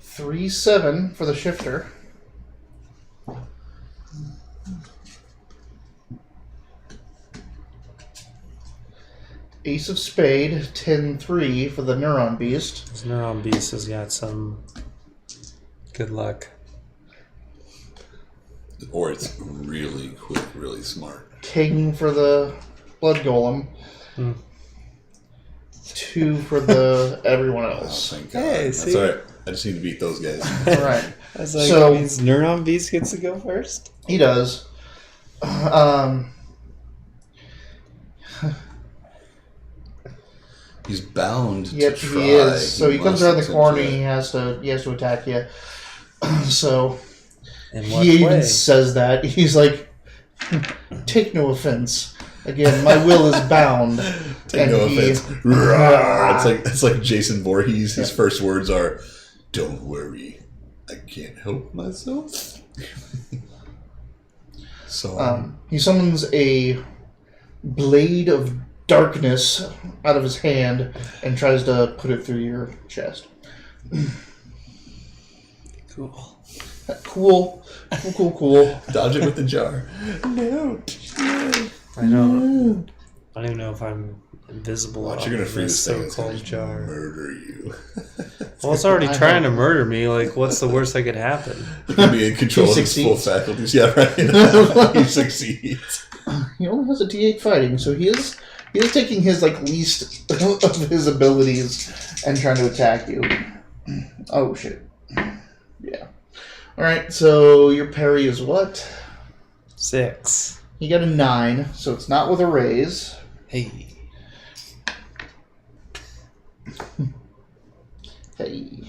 3-7 for the shifter. Ace of spade, 10-3 for the neuron beast. This Neuron Beast has got some good luck. Or it's really quick, really smart. King for the blood golem. 2 for the everyone Oh, else. thank God. Hey, That's see? all right. I just need to beat those guys. All right. I was like, So- that means Neuron Beast gets to go first? He does. He's bound Yep, to try. he is. So he comes must around the attempt corner. to- He has to attack you. So In what he even way? says that he's like, take no offense. Again, my will is bound. Take and no he- offense. Rawr. It's like Jason Voorhees. His first words are, "Don't worry, I can't help myself." So He summons a blade of darkness out of his hand and tries to put it through your chest. Cool. Cool. dodge it with the jar. No. I don't even know if I'm invisible. Watch, off you're gonna of free this thing. It's gonna so-called jar. murder you. Well, it's already I trying to hope. murder me. Like, what's the worst that could happen? You can be in control He of his full succeeds. faculties. Yeah, right. He succeeds. He only has a D8 fighting, so he is taking his least of his abilities and trying to attack you. Oh shit. Yeah. Alright, so your parry is what? 6. He got a 9, so it's not with a raise. Hey. Hey.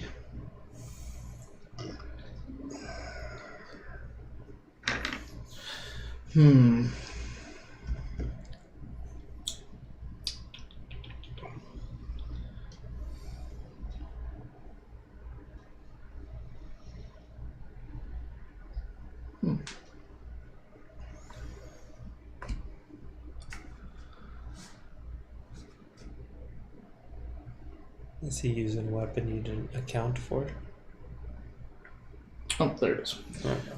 Hmm. Is he using a weapon you didn't account for? Oh, there it is.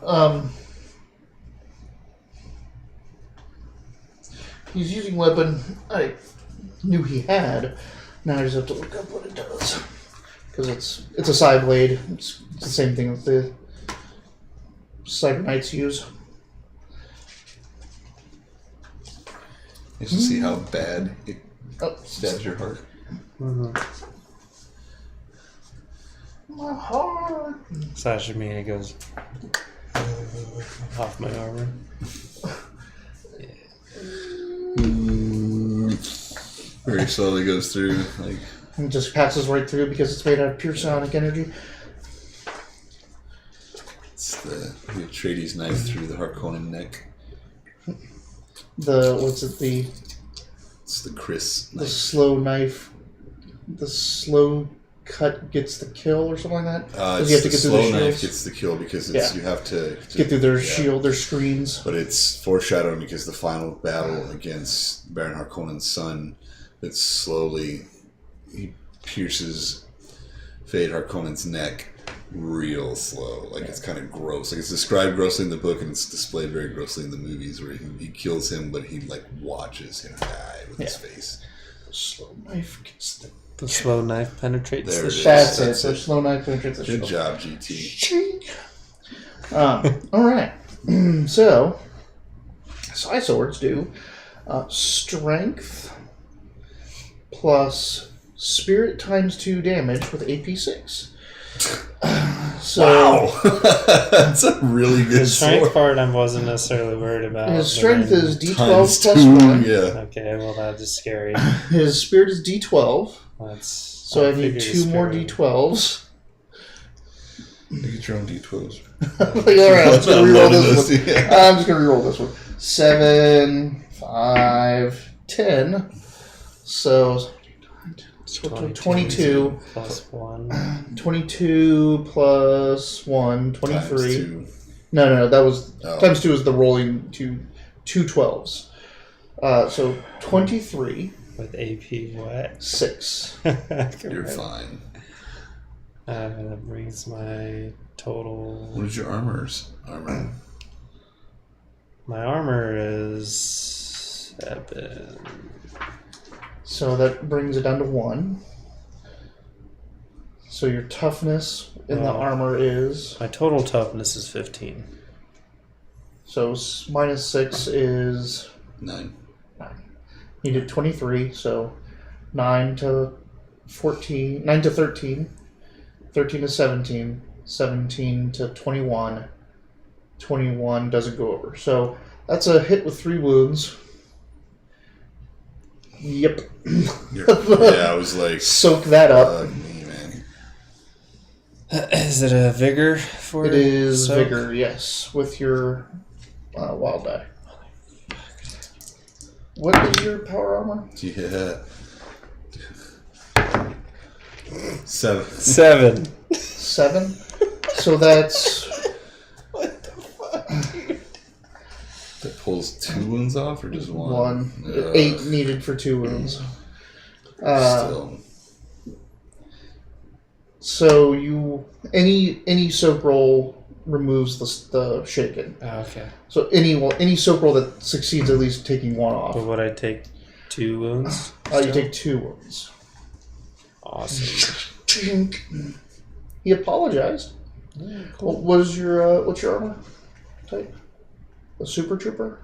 Oh. He's using weapon I knew he had. Now I just have to look up what it does. Because it's a side blade. It's the same thing that the Cyber Knights use. Just to see how bad it Oh, stabs your heart. Mm-hmm. my heart. Slash me and it goes off my armor. Very slowly goes through, like. And just passes right through because it's made out of pure psionic energy. It's the Atreides knife through the Harkonnen neck. It's the Chris the knife. slow knife. The slow cut gets the kill or something like that? It's you have to the get through slow the knife shields? gets the kill because it's, Yeah. you have to Get through their yeah. shield, their screens. But it's foreshadowing because the final battle against Baron Harkonnen's son, it's slowly, he pierces Fade Harkonnen's neck real slow. Like, it's kind of gross. Like, it's described grossly in the book and it's displayed very grossly in the movies where he kills him, but he, like, watches him die with his face. Slow knife gets The slow knife penetrates There the it is. shield. That's it. That's So it. slow knife penetrates the Good shield. job, GT. Chink. All right. So, Psi Swords do strength plus spirit times 2 damage with AP6. So Wow! That's a really good The strength sword. part I wasn't necessarily worried about. his but strength then- is D12 Times plus 2, 1. yeah. Okay, well that is scary. His spirit is D12. That's So I need figured 2 more spirit. D12s. You get your own D12s. Like, all right, I'm just gonna reroll this one. Yeah. I'm just gonna reroll this one. 7, 5, 10. So 22. plus 1. 22 plus 1, Times 23. 2. No, that was Oh. times 2 is the rolling two 12s. So 23, With AP what? 6. You're fine. That brings my total. What is your armor? My armor is 7. So that brings it down to 1. So your toughness in the Oh. armor is My total toughness is 15. so minus 6 is 9. 9. You did 23, so 9 to 14, 9 to 13, 13 to 17, 17 to 21, 21 doesn't go over. So that's a hit with 3 wounds. Yep. Yeah, I was like, Soak that up. me, man. Is it a vigor for It is soak? vigor, yes, with your wild die. What is your power armor? Yeah. 7. 7. 7. So that's That pulls 2 wounds off or just 1? 1. 8 needed for 2 wounds. Still. So you any soak roll removes the shaken. Okay. So any soak roll that succeeds at least taking 1 But off. would I take 2 wounds? You still? take 2 wounds. Awesome. He apologized. Cool. What's your armor type? A super trooper?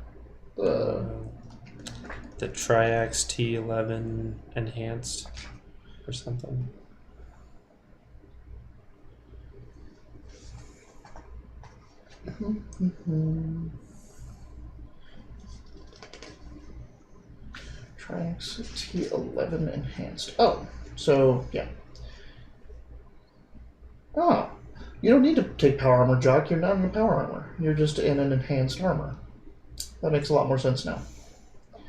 The Triax T11 enhanced or something. Tracks T11 enhanced. Oh, so yeah. Oh, you don't need to take power armor, Jock. You're not in a power armor. You're just in an enhanced armor. That makes a lot more sense now.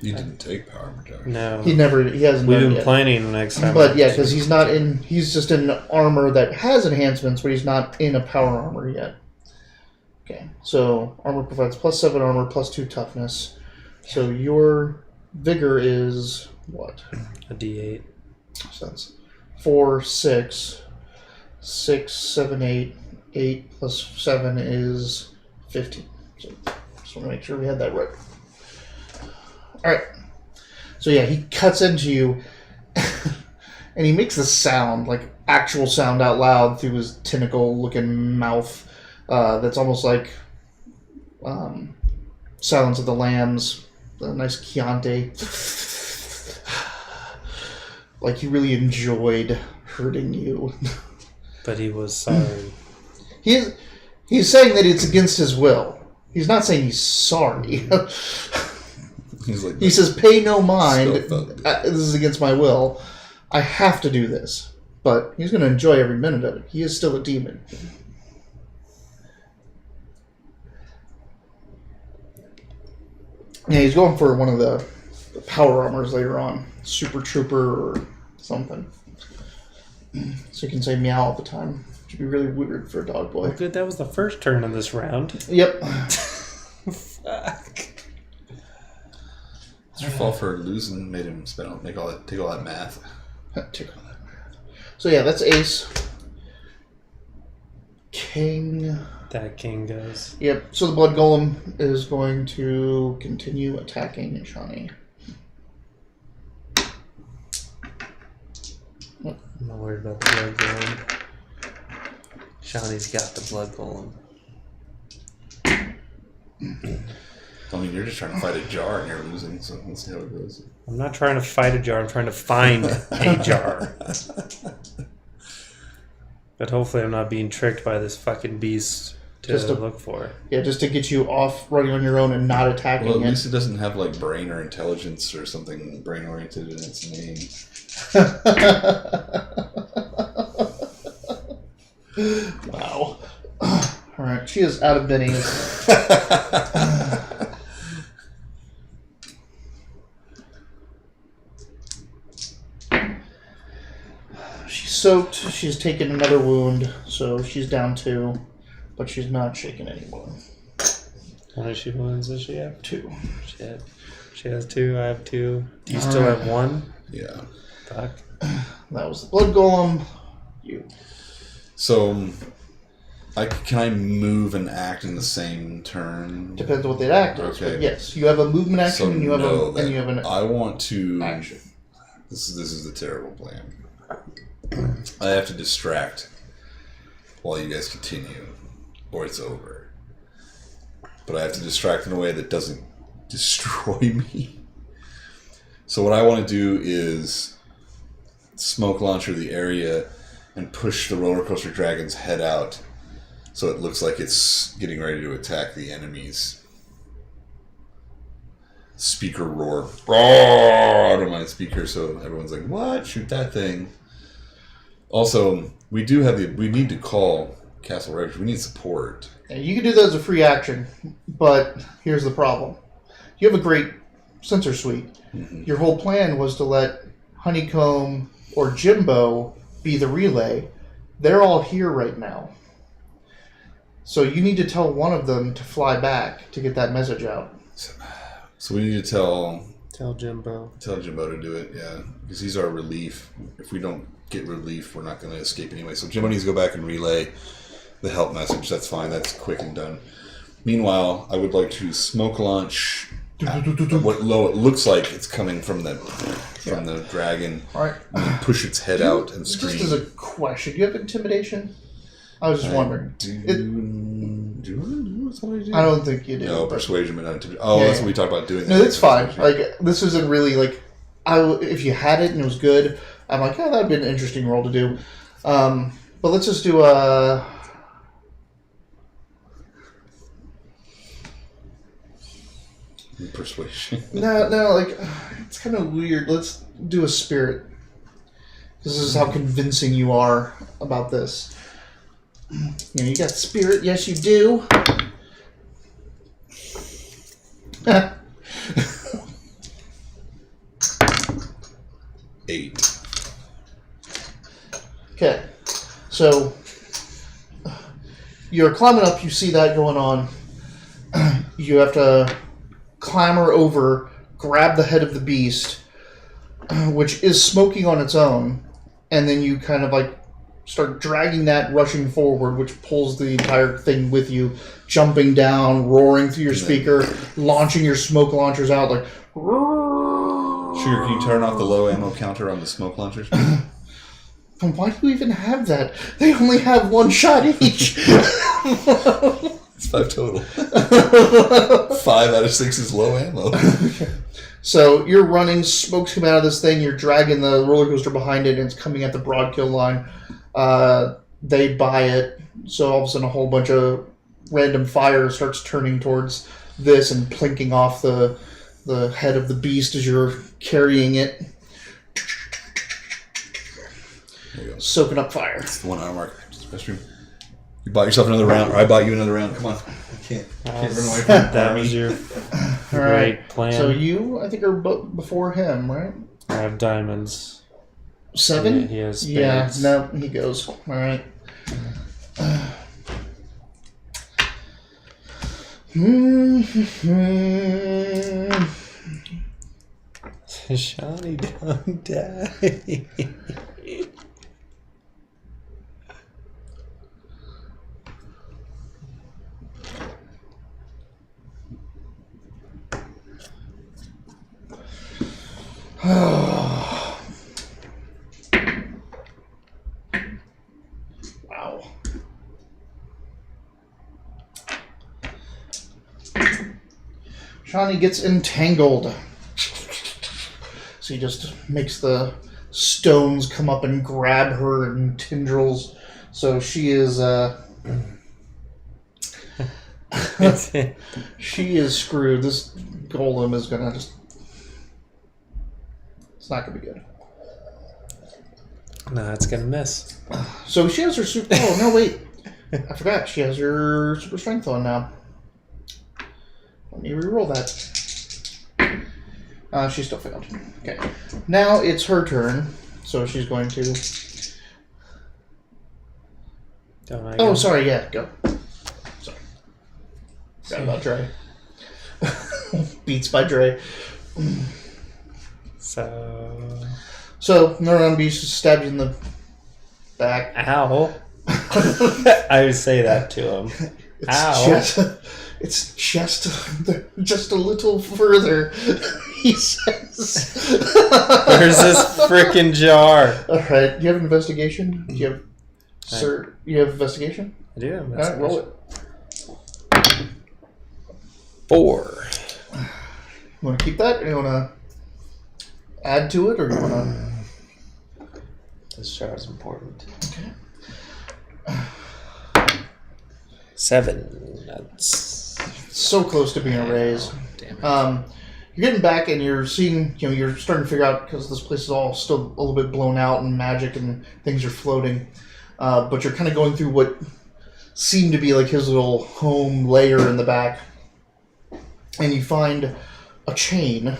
You didn't take power armor, Jock. No. He hasn't. We've done it been yet. planning next time. But yeah, because he's not in. He's just in armor that has enhancements, but he's not in a power armor yet. Okay, so armor provides +7 armor, +2 toughness. So your vigor is what? A D8. So that's 4, 6, 6, 7, 8. 8 plus 7 is 15. So just want to make sure we had that right. All right. So yeah, he cuts into you, and he makes the sound, like actual sound out loud through his tentacle-looking mouth. That's almost like Silence of the Lambs, a nice Chianti. Like he really enjoyed hurting you. But he was sorry. He's saying that it's against his will. He's not saying he's sorry. He's like, He says, "Pay no mind. Still felt This is against my will. I have to do this." But he's going to enjoy every minute of it. He is still a demon. Yeah, he's going for one of the power armors later on. Super Trooper or something. So you can say meow all the time. Which would be really weird for a dog boy. Well, good, that was the first turn of this round. Yep. Fuck. it's your fault for losing. Made him take all that math. So yeah, that's Ace. King. That king goes. Yep. So the Blood Golem is going to continue attacking Shawnee. I'm not worried about the blood golem. Shawnee's got the blood golem. I mean, you're just trying to fight a jar and you're losing, so let's see how it goes. I'm not trying to fight a jar, I'm trying to find a jar. But hopefully I'm not being tricked by this fucking beast to look for. Yeah, just to get you off running on your own and not attacking Well, at it. least it doesn't have like brain or intelligence or something brain oriented in its name. Wow. Alright, she is out of bennies. She's soaked. She's taken another wound, so she's down 2. But she's not shaken anymore. How many wounds does she have? 2. Shit. She has 2, I have 2. Do you still have 1? Yeah. Fuck. That was the Blood Golem. You. So, can I move and act in the same turn? Depends on what that act is. Okay. But yes, you have a movement action So and you have know and you have an I want to. action. This is the terrible plan. I have to distract while you guys continue, or it's over. But I have to distract in a way that doesn't destroy me. So what I want to do is smoke launcher the area and push the roller coaster dragon's head out so it looks like it's getting ready to attack the enemies. Speaker roar. Roar out of my speaker so everyone's like, what? Shoot that thing. Also, we need to call Castle Ridge. We need support. And you can do that as a free action, but here's the problem. You have a great sensor suite. Mm-hmm. Your whole plan was to let Honeycomb or Jimbo be the relay. They're all here right now. So you need to tell one of them to fly back to get that message out. So we need to tell Jimbo to do it, yeah. Because he's our relief. If we don't get relief, we're not going to escape anyway. So Jimbo needs to go back and relay the help message. That's fine. That's quick and done. Meanwhile, I would like to smoke launch what it looks like it's coming from the dragon. All right. And push its head out and scream. Just as a question, do you have intimidation? I was just wondering. I don't think you do. No, but- persuasion, but not intimidation. Oh, Yeah, that's yeah. what we talked about doing. No, that's fine. Like, this isn't really like, if you had it and it was good, I'm like, that'd be an interesting role to do. But let's just do a. Persuasion. No, like, it's kind of weird. Let's do a spirit. This is how convincing you are about this. You got spirit. Yes, you do. 8. Okay. So, you're climbing up. You see that going on. You have to clamber over, grab the head of the beast, which is smoking on its own, and then you kind of like start dragging that, rushing forward, which pulls the entire thing with you, jumping down, roaring through your speaker, launching your smoke launchers out like. Sure, can you turn off the low ammo counter on the smoke launchers? Why do you even have that? They only have one shot each. It's 5 total. 5 out of 6 is low ammo. So you're running, smoke's coming out of this thing, you're dragging the roller coaster behind it, and it's coming at the broad kill line. They buy it, so all of a sudden a whole bunch of random fire starts turning towards this and plinking off the head of the beast as you're carrying it. There you go. Soaking up fire. It's the 1 hour mark. Restroom. You bought yourself another round, or I bought you another round. Come on. I can't run away from That was your great plan. So you, I think, are before him, right? I have diamonds. 7? He has spades. Yeah, no, he goes. All right. Shawnee, don't die. Wow. Shawnee gets entangled. So he just makes the stones come up and grab her in tendrils. So she is she is screwed. This golem is gonna just, it's not gonna be good. No, it's gonna miss. So she has her super. Oh no, wait! I forgot. She has her super strength on now. Let me reroll that. She still failed. Okay. Now it's her turn. So she's going to. Don't I Oh, go? sorry. Yeah, go. Sorry. Forgot about Dre. Beats by Dre. So, Neuron Beast stabbed you in the back. Ow. I would say that to him. Ow. It's just a little further, he says. Where's this frickin' jar? Alright, do you have an investigation? Do you have... Sir, you have investigation? I do. Alright, roll it. 4. You want to keep that, or you want to add to it, or you want to... This jar is important. Okay. 7. That's... So close to being a raise. Damn it. You're getting back and you're seeing, you're starting to figure out, because this place is all still a little bit blown out and magic and things are floating. But you're kind of going through what seemed to be like his little home lair in the back. And you find a chain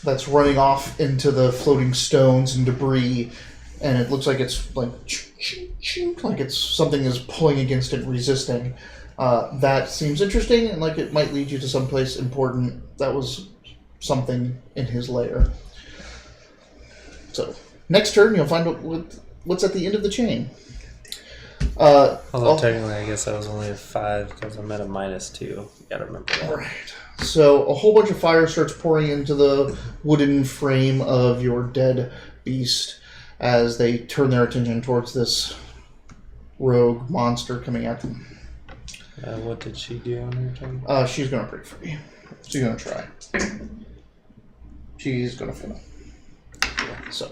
that's running off into the floating stones and debris. And it looks like it's like it's something is pulling against it, resisting. That seems interesting, and like it might lead you to someplace important. That was something in his lair. So, next turn, you'll find what's at the end of the chain. Although technically, I guess I was only a 5 because I'm at a -2. You gotta remember that. Right. So, a whole bunch of fire starts pouring into the wooden frame of your dead beast as they turn their attention towards this rogue monster coming at them. What did she do on her turn? She's going to break free. She's going to try. She's going to fail. So,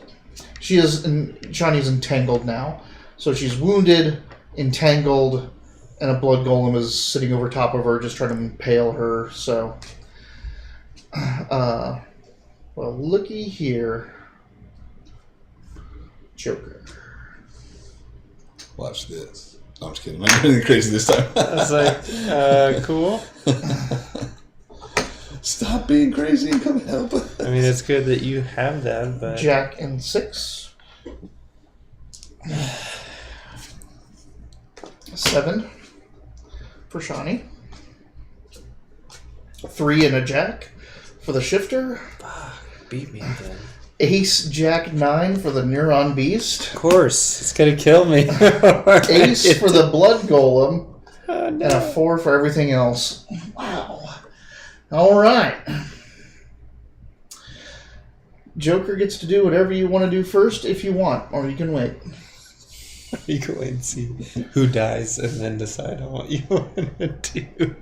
Shawnee's entangled now. So she's wounded, entangled, and a blood golem is sitting over top of her, just trying to impale her. So, Well, looky here. Joker. Watch this. No, I'm just kidding. I'm not doing anything crazy this time. I was like, cool. Stop being crazy and come help us. I mean, it's good that you have that, but... Jack and 6. 7 for Shawnee. 3 and a Jack for the Shifter. Fuck, beat me then. Ace, Jack, 9 for the Neuron Beast. Of course, it's gonna kill me. Ace for the Blood Golem. Oh, And a 4 for everything else. Wow. All right. Joker gets to do whatever you want to do first if you want, or you can wait. You can wait and see who dies and then decide on what you want to do.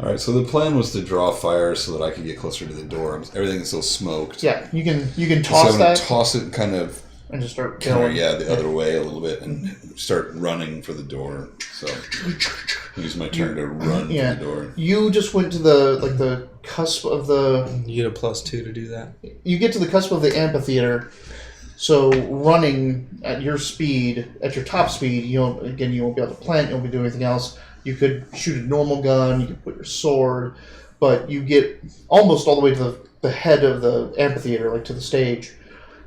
All right, so the plan was to draw fire so that I could get closer to the door. Everything is still smoked. Yeah, you can So toss I'm going that to toss it kind of and just start counter, killing. yeah, the other way a little bit and start running for the door. So use my turn to run for the door. You just went to the cusp of the. You get a +2 to do that. You get to the cusp of the amphitheater. So running at your speed, at your top speed, you won't be able to plant. You won't be doing anything else. You could shoot a normal gun. You could put your sword, but you get almost all the way to the head of the amphitheater, like to the stage,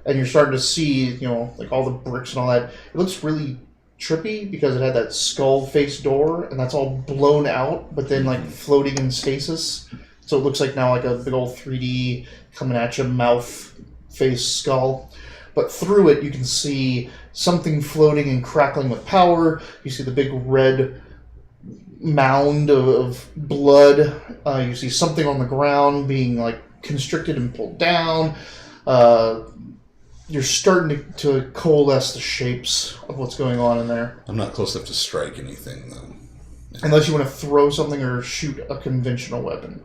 and you're starting to see, like all the bricks and all that. It looks really trippy because it had that skull face door, and that's all blown out, but then like floating in stasis. So it looks like now like a big old 3D coming at you, mouth, face, skull. But through it, you can see something floating and crackling with power. You see the big red mound of blood. You see something on the ground being like constricted and pulled down. You're starting to coalesce the shapes of what's going on in there. I'm not close enough to strike anything, though. Unless you want to throw something or shoot a conventional weapon.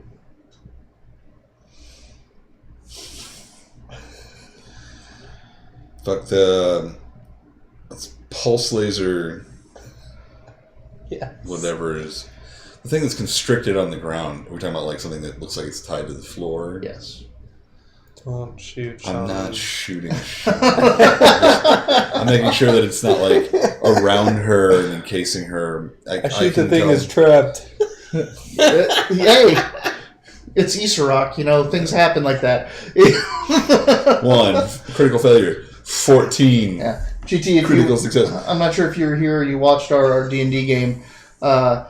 Fuck that's pulse laser. Yeah. Whatever it is. The thing that's constricted on the ground. We're talking about like something that looks like it's tied to the floor. Yes. Don't shoot, Sean. I'm not shooting. I'm making sure that it's not like around her and encasing her. I shoot the thing is trapped. Hey! It's Isarok, things happen like that. 1 critical failure. 14 Yeah. GT, critical success. I'm not sure if you were here or you watched our D&D game. My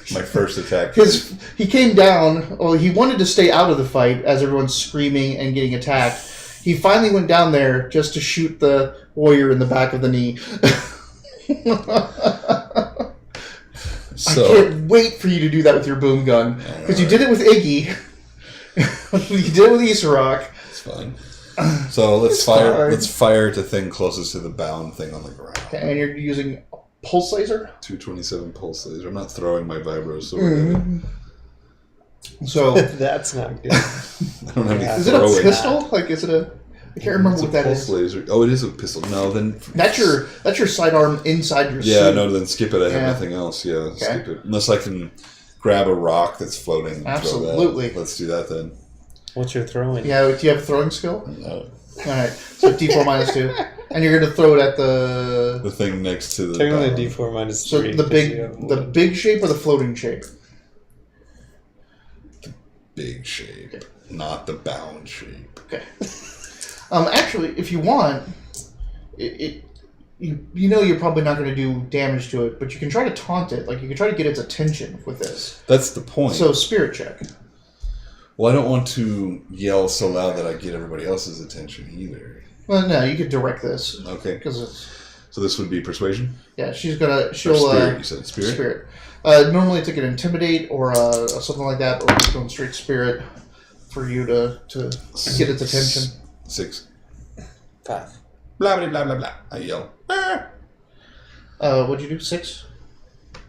first attack. He came down. Well, he wanted to stay out of the fight as everyone's screaming and getting attacked. He finally went down there just to shoot the warrior in the back of the knee. So, I can't wait for you to do that with your boom gun. Because you did it with Iggy. You did it with Isarok. it's fine. So let's fire to thing closest to the bound thing on the ground. Okay, and you're using a pulse laser? 227 pulse laser. I'm not throwing my vibro sword. So That's not good. I don't have any is it a throwing. pistol? Like, is it a? I can't remember It's what a that pulse is. laser. Oh, it is a pistol. No, then That's your sidearm inside your suit. yeah, no, then skip it. I have Yeah. nothing else. Yeah, skip it. Unless I can grab a rock that's floating. And Absolutely. Throw that. Let's do that then. What's your throwing? Yeah, do you have a throwing skill? No. Alright, so D4 -2. And you're going to throw it at the... The thing next to the Technically bound. D4 -3. So the big shape or the floating shape? Big shape, not the bound shape. Okay. Actually, if you want, you're probably not going to do damage to it, but you can try to taunt it. Like, you can try to get its attention with this. That's the point. So, spirit check. Well, I don't want to yell so loud that I get everybody else's attention either. Well, no, you could direct this. Okay. Because it's... So this would be persuasion? Yeah, she'll... Spirit, you said spirit? Spirit. Normally it's like an intimidate or something like that, or just going straight spirit for you to get its attention. 6. 5. Blah, blah, blah, blah, blah. I yell. What'd you do? 6?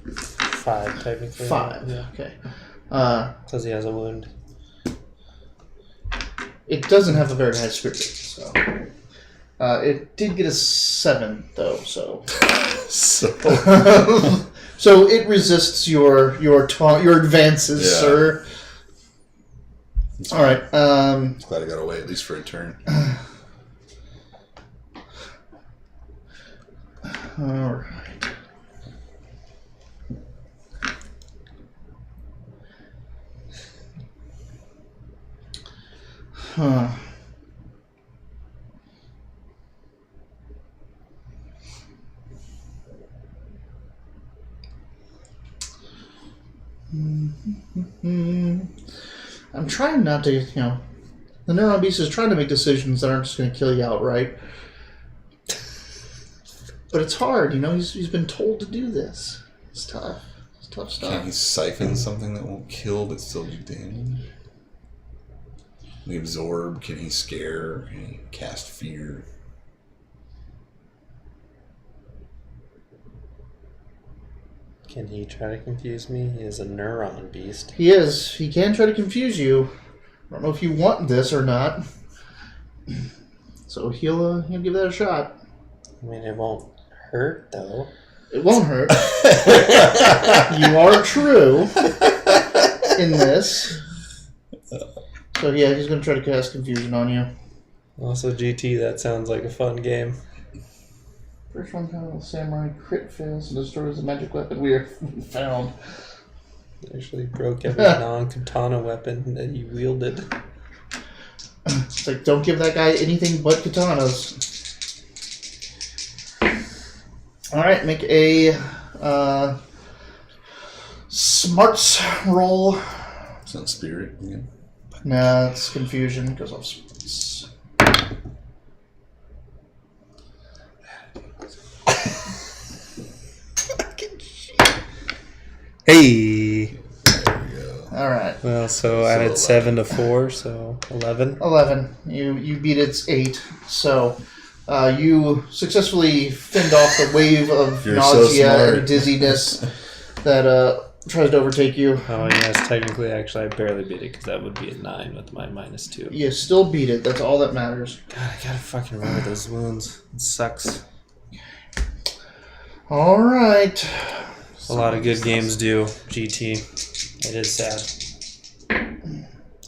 5, technically. 5. Yeah. Okay. Because he has a wound. It doesn't have a very high spirit, so... it did get a 7, though, so... So, So it resists your advances, Yeah. sir. All right. Glad I got away at least for a turn. All right. Huh. I'm trying not to, the Neuron Beast is trying to make decisions that aren't just going to kill you outright. But it's hard, he's been told to do this. It's tough. It's tough stuff. Can he siphon something that won't kill but still do damage? Can he absorb? Can he scare? Can he cast fear? Can he try to confuse me? He is a neuron beast. He is. He can try to confuse you. I don't know if you want this or not. So he'll give that a shot. I mean, it won't hurt, though. It won't hurt. You are true in this. So yeah, he's going to try to cast confusion on you. Also, GT, that sounds like a fun game. First one kind of samurai crit fails and destroys the magic weapon we found. Actually broke every non-katana weapon that he wielded. It's like, don't give that guy anything but katanas. Alright, make a smarts roll. It's not spirit again. Nah, it's confusion because of smarts. Hey! There we go. Alright. Well, so So added 11. 7 to 4, so 11. 11. You beat its 8. So you successfully fend off the wave of You're so nausea smart. and dizziness that tries to overtake you. Oh, yes, technically, actually, I barely beat it because that would be a 9 with my -2. You still beat it. That's all that matters. God, I gotta fucking remember those wounds. It sucks. Alright. A lot of good games do, GT. It is sad.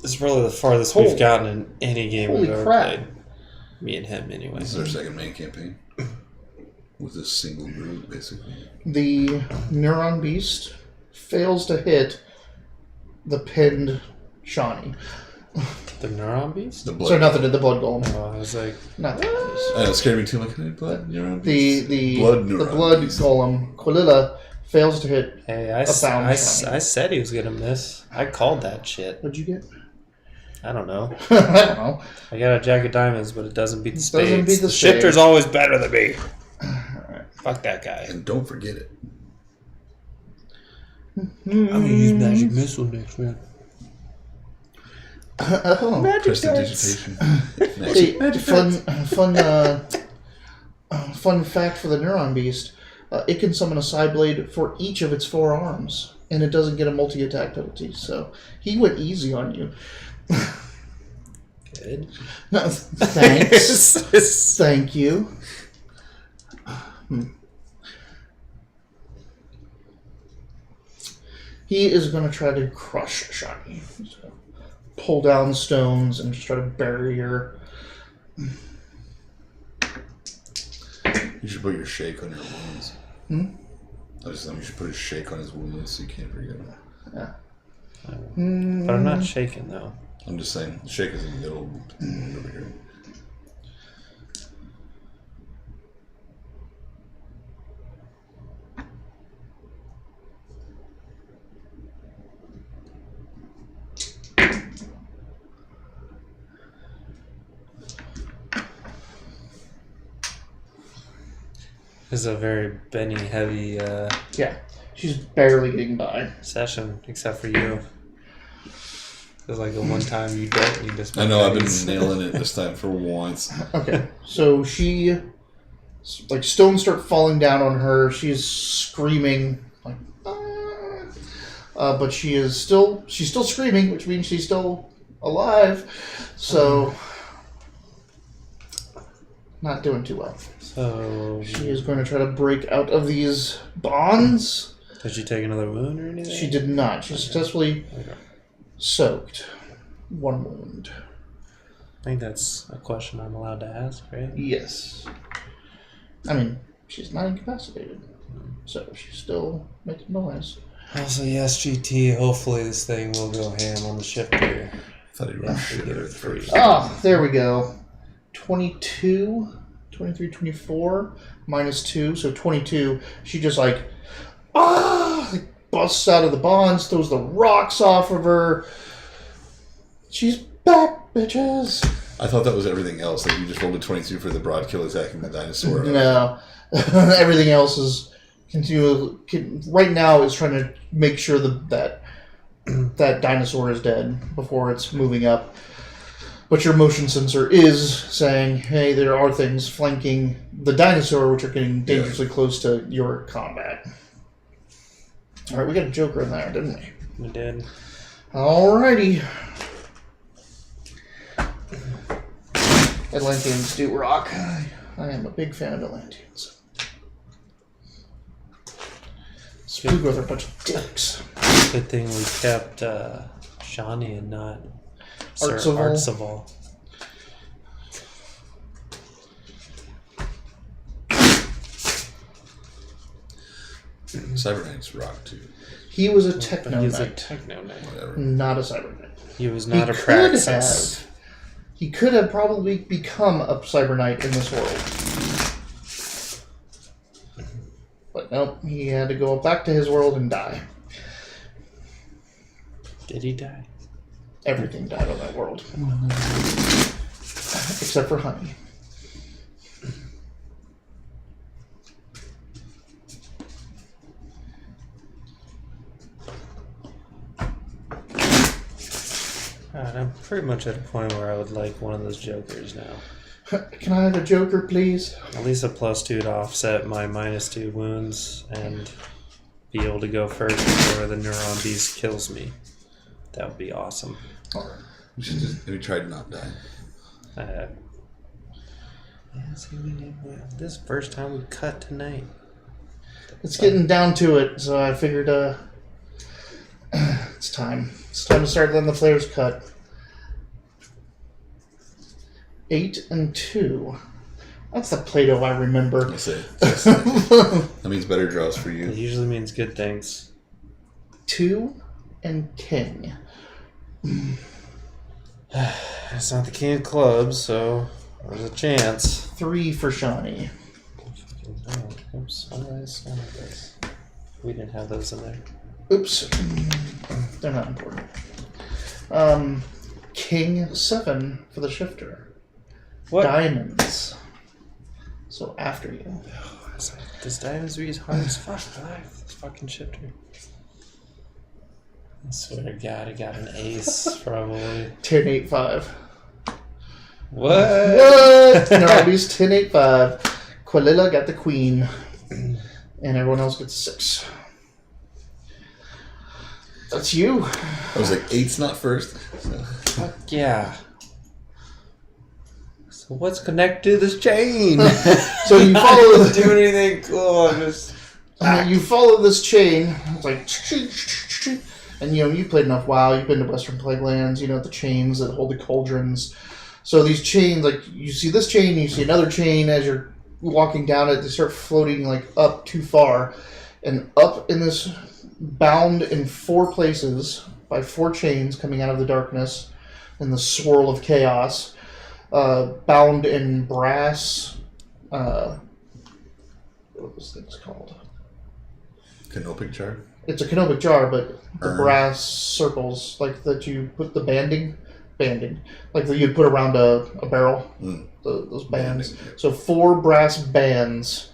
This is probably the farthest we've gotten in any game Holy we've ever crap. played. Me and him, anyway. This is our second main campaign. With a single group, basically. The Neuron Beast fails to hit the pinned Shawnee. The Neuron Beast? The blood. So nothing to the blood golem. Oh, I was like, Not that beast. It scared me too. Like, hey, blood neuron The beast. the blood the neuron blood beast. golem Quililla fails to hit. hey, bound shiny. I said he was gonna miss. I called that shit. What'd you get? I don't know. I don't know. I got a Jack of Diamonds, but it doesn't beat the spades. Doesn't beat the Shifter's spades. always better than me. Alright. Fuck that guy. And don't forget it. I'm gonna use Magic Missile next round. Oh. Prestidigitation. Hey, fun fact for the Neuron Beast. It can summon a Psyblade for each of its 4 arms, and it doesn't get a multi-attack penalty, so he went easy on you. Good. No, thanks. Thank you. He is going to try to crush Shani. He's going to pull down stones and just try to bury her. You should put your shake on your wounds. I just think you should put a shake on his wounds so you can't forget him. Yeah. But I'm not shaking, though. I'm just saying, shake is in the middle over here. This is a very Benny heavy Yeah. She's barely getting by. session, except for you. Feels like the one time you don't need this. I know, I've been nailing it this time for once. Okay. So she, like, stones start falling down on her. She's screaming, like, but she's still screaming, which means she's still alive. So, not doing too well. So She is going to try to break out of these bonds. Did she take another wound or anything? She did not. She successfully soaked 1 wound. I think that's a question I'm allowed to ask, right? Yes. I mean, she's not incapacitated, so she's still making noise. Also, yes, GT. Hopefully, this thing will go ham on the shifter. I thought he'd run shit at her first. Oh, there we go. 22, 23, 24, minus 2, so 22. She just like busts out of the bonds, throws the rocks off of her. She's back, bitches. I thought that was everything else. Like you just rolled a 22 for the broad kill attacking the dinosaur. No. Everything else is right now is trying to make sure that dinosaur is dead before it's moving up. But your motion sensor is saying, hey, there are things flanking the dinosaur which are getting dangerously close to your combat. Alright, we got a Joker in there, didn't we? We did. Alrighty. Atlanteans do rock. I am a big fan of Atlanteans. Spook with a bunch of dicks. Good thing we kept Shawnee and not Sir Artsaval. Artsaval. Cybernetics rock too. He was a techno He's a knight, techno knight. Whatever. not a cyber knight. He was not a could praxis. He could have probably become a cyber knight in this world. But nope, he had to go back to his world and die. Did he die? Everything died on that world. Except for Honey. God, I'm pretty much at a point where I would like one of those Jokers now. Can I have a Joker, please? At least a +2 to offset my -2 wounds and be able to go first before the Neuron Beast kills me. That would be awesome. We should just we tried not die. Yeah, see, this first time we cut tonight. It's getting down to it, so I figured it's time. It's time to start letting the players cut. 8 and 2. That's the Play-Doh I remember. I say that means better draws for It you. usually means good things. 2 and King. It's not the king of clubs, so there's a chance. 3 for Shawnee. Oh, oops, sunrise, sunrise. We didn't have those in there. Oops. They're not important. King 7 for the shifter. What? Diamonds. So after you. This diamonds be as hard as fuck. This fucking shifter. I swear to God, I got an ace, probably. 10, 8, 5. What? What? Narabi's 10, 8, 5. Qualilla got the queen. And everyone else gets 6. That's you. I was like, 8's not first. So. Fuck yeah. So what's connected to this chain? So you I follow didn't do anything cool. I'm just... you follow this chain. It's like, and you played enough WoW. You've been to Western Plaguelands. You know the chains that hold the cauldrons. So these chains, like you see this chain, you see another chain as you're walking down it. They start floating like up too far, and up in this, bound in 4 places by 4 chains coming out of the darkness, in the swirl of chaos. Bound in brass. What was this thing's called? Canopic jar? It's a canopic jar, but the Urn. brass circles, like that you put the banding, like that you'd put around a barrel, those bands. Banding. So 4 brass bands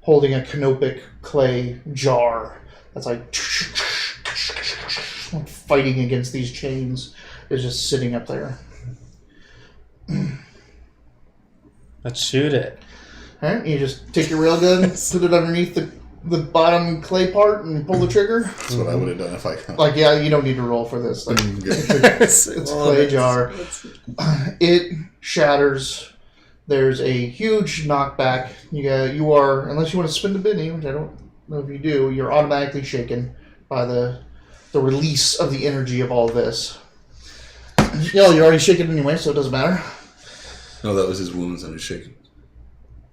holding a canopic clay jar. That's like fighting against these chains is just sitting up there. Let's shoot it. Alright, you just take your railgun, put it underneath the bottom clay part and pull the trigger. That's what I would have done if I could. Like, yeah, you don't need to roll for this. Like, Good. it's a clay jar. It shatters. There's a huge knockback. You are, unless you want to spin the Benny, which I don't if you do, you're automatically shaken by the release of the energy of all this. You're already shaken anyway, so it doesn't matter. No, that was his wounds and his shaking.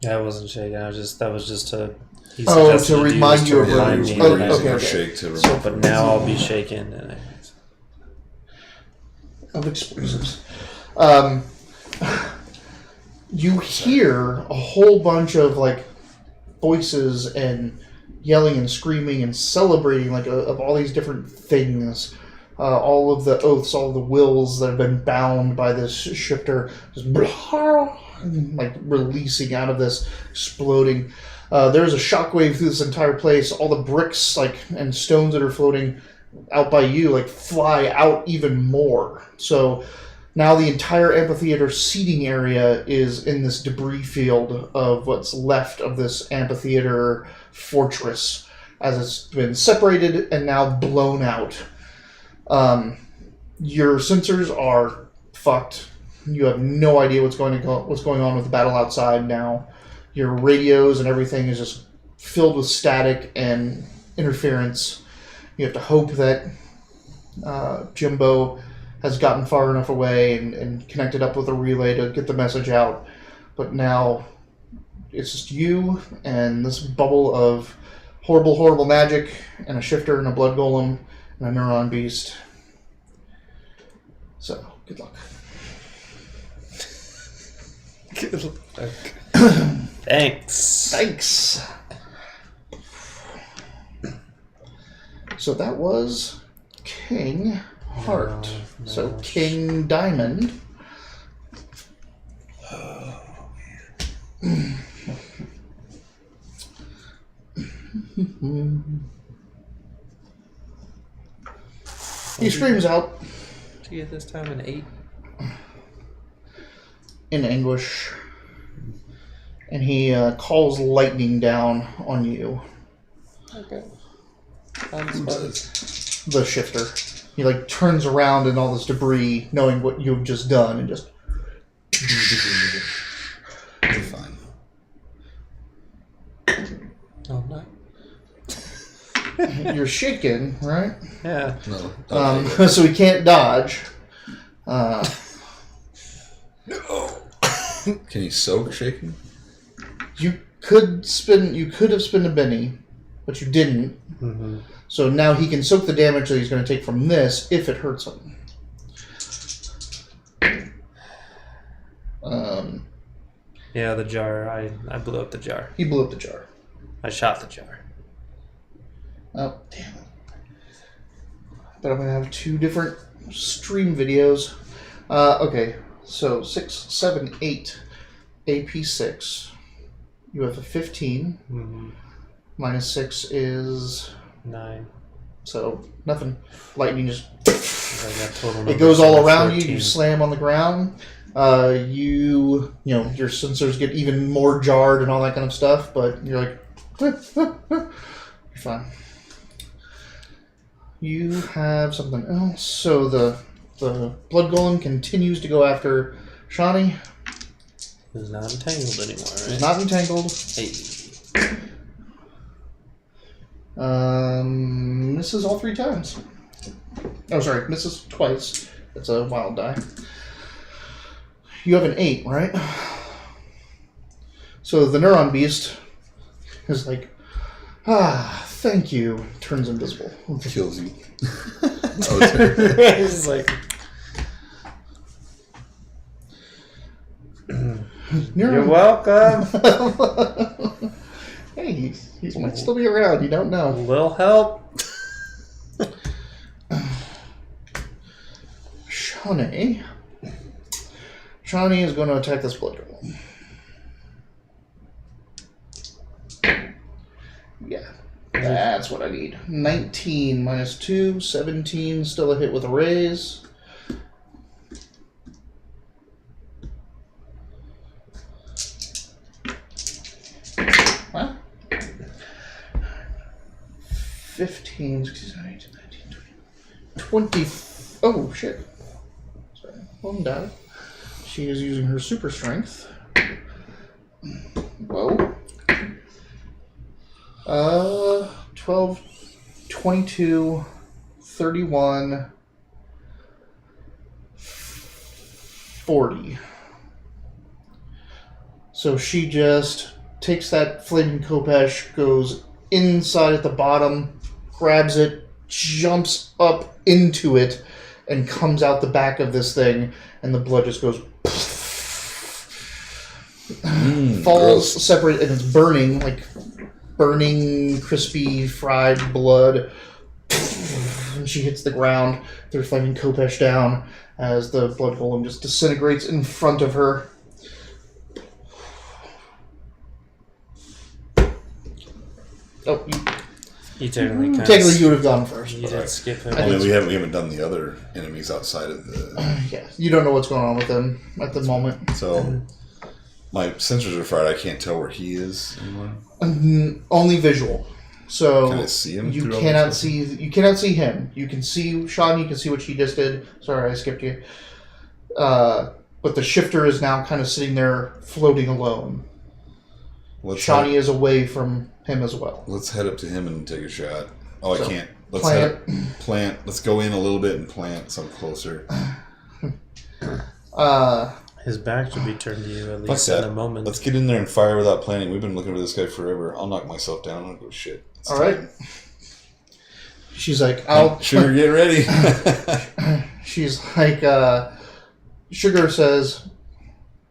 Yeah, I wasn't shaking. That was just to. He Oh, suggested to do remind this you of to where remind you me were. that I- Okay, okay. Shake to So- But now I'll be shaken. And Of explosives. You hear a whole bunch of like voices and yelling and screaming and celebrating of all these different things. All of the oaths, all of the wills that have been bound by this shifter, just like releasing out of this, exploding. There's a shockwave through this entire place. All the bricks and stones that are floating out by you fly out even more. So now the entire amphitheater seating area is in this debris field of what's left of this amphitheater fortress, as it's been separated and now blown out. Your sensors are fucked. You have no idea what's going on with the battle outside now. Your radios and everything is just filled with static and interference. You have to hope that Jimbo has gotten far enough away and connected up with a relay to get the message out. But now it's just you and this bubble of horrible, horrible magic and a shifter and a blood golem and a neuron beast. So, good luck. Good luck. Thanks. Thanks. So that was King Heart. No. So King Diamond. He screams out Did you get this time an 8? in anguish, and he calls lightning down on you. Okay. The shifter. He turns around in all this debris, knowing what you've just done, and just. You're fine. Oh, no. You're shaken, right? Yeah. No. So he can't dodge. No. Can he soak shaking? You could have spent a Benny, but you didn't. Mm-hmm. So now he can soak the damage that he's going to take from this if it hurts him. Yeah, the jar. I blew up the jar. He blew up the jar. I shot the jar. Oh, damn it. But I'm going to have 2 different stream videos. Okay, so 6, 7, 8, AP6. You have a 15. Mm-hmm. Minus 6 is... 9. So, nothing. Lightning just... I got total It goes all numbers, around 14. you. You slam on the ground. Your sensors get even more jarred and all that kind of stuff. But you're like, you're fine. You have something else. So the blood golem continues to go after Shawnee. It's not entangled anymore, right? It's not entangled. Hey. Misses all 3 times. Oh, sorry, misses twice. That's a wild die. You have an 8, right? So the neuron beast is like, thank you. Turns invisible. Kills you. It's like you're welcome. Hey, he might still be around. You don't know. Will help. Shawnee. Shawnee is going to attack this blood golem. Yeah, that's what I need. 19 minus 2, 17. Still a hit with a raise. What? 15, 16, 18, 19, 20. Oh, shit. Sorry. One die. She is using her super strength. Whoa. 12, 22, 31, 40. So she just takes that flaming Kopesh, goes inside at the bottom, grabs it, jumps up into it, and comes out the back of this thing, and the blood just goes falls gross. separate, and it's burning, like burning, crispy, fried blood. And she hits the ground, their flaming Kopesh down, as the blood golem just disintegrates in front of her. Oh, You technically technically you would have gone first. You did skip him. I mean, we haven't done the other enemies outside of the. Yeah, you don't know what's going on with them at the moment. So my sensors are fried. I can't tell where he is anymore. Only visual. So Can I see him? you through all cannot this see. You cannot see him. You can see Sean. You can see what she just did. Sorry, I skipped you. But the shifter is now kind of sitting there, floating alone. Shawnee is away from him as well. Let's head up to him and take a shot. Oh, So, I can't. Let's plant. plant. Let's go in a little bit and plant some closer. His back should be turned to you at Fuck least in that. a moment. Let's get in there and fire without planning. We've been looking for this guy forever. I'll knock myself down. I'll go shit. It's All time. right. She's like, I'll. Sugar, get ready. She's like, Sugar says,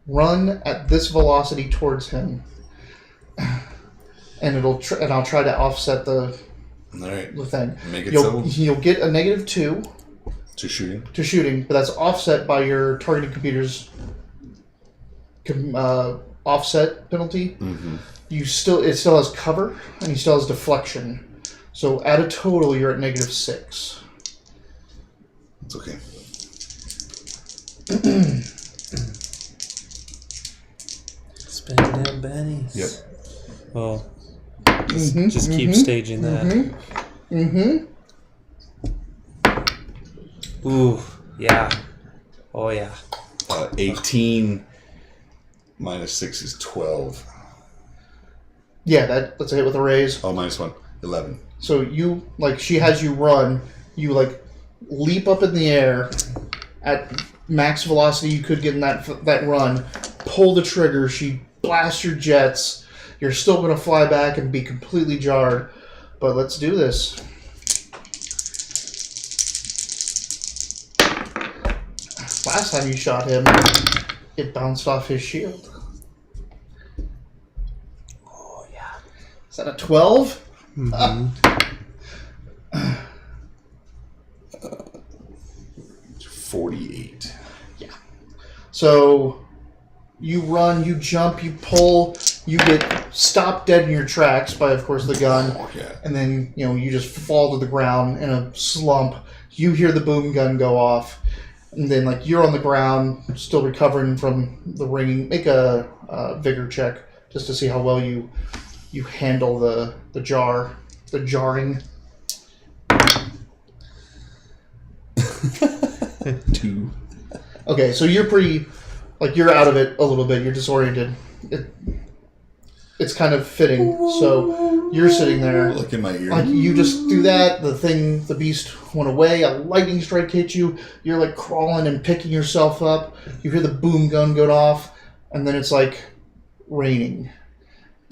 run at this velocity towards him, and and I'll try to offset the All right. thing. Make it You'll get a -2 to shooting. to shooting, but that's offset by your targeting computer's offset penalty. Mm-hmm. It still has cover, and he still has deflection. So at a total, you're at -6. It's okay. Spin down Benny's. Yep. Well, just keep staging that. Ooh, yeah. Oh, yeah. 18 minus 6 is 12. Yeah, that's a hit with a raise. Oh, -1. 11. So you, she has you run, you, leap up in the air at max velocity you could get in that run, pull the trigger, she blasts your jets, you're still going to fly back and be completely jarred, but let's do this. Last time you shot him, it bounced off his shield. Oh, yeah. Is that a 12? Mm-hmm. 48. So you run, you jump, you pull, you get stopped dead in your tracks by, of course, the gun, Yeah. and then you just fall to the ground in a slump. You hear the boom gun go off, and then you're on the ground, still recovering from the ringing. Make a vigor check just to see how well you handle the jarring. 2. Okay, so you're pretty, you're out of it a little bit. You're disoriented. It's kind of fitting. So you're sitting there. Look in my ear. You just do that. The beast went away. A lightning strike hit you. You're crawling and picking yourself up. You hear the boom gun go off, and then it's raining.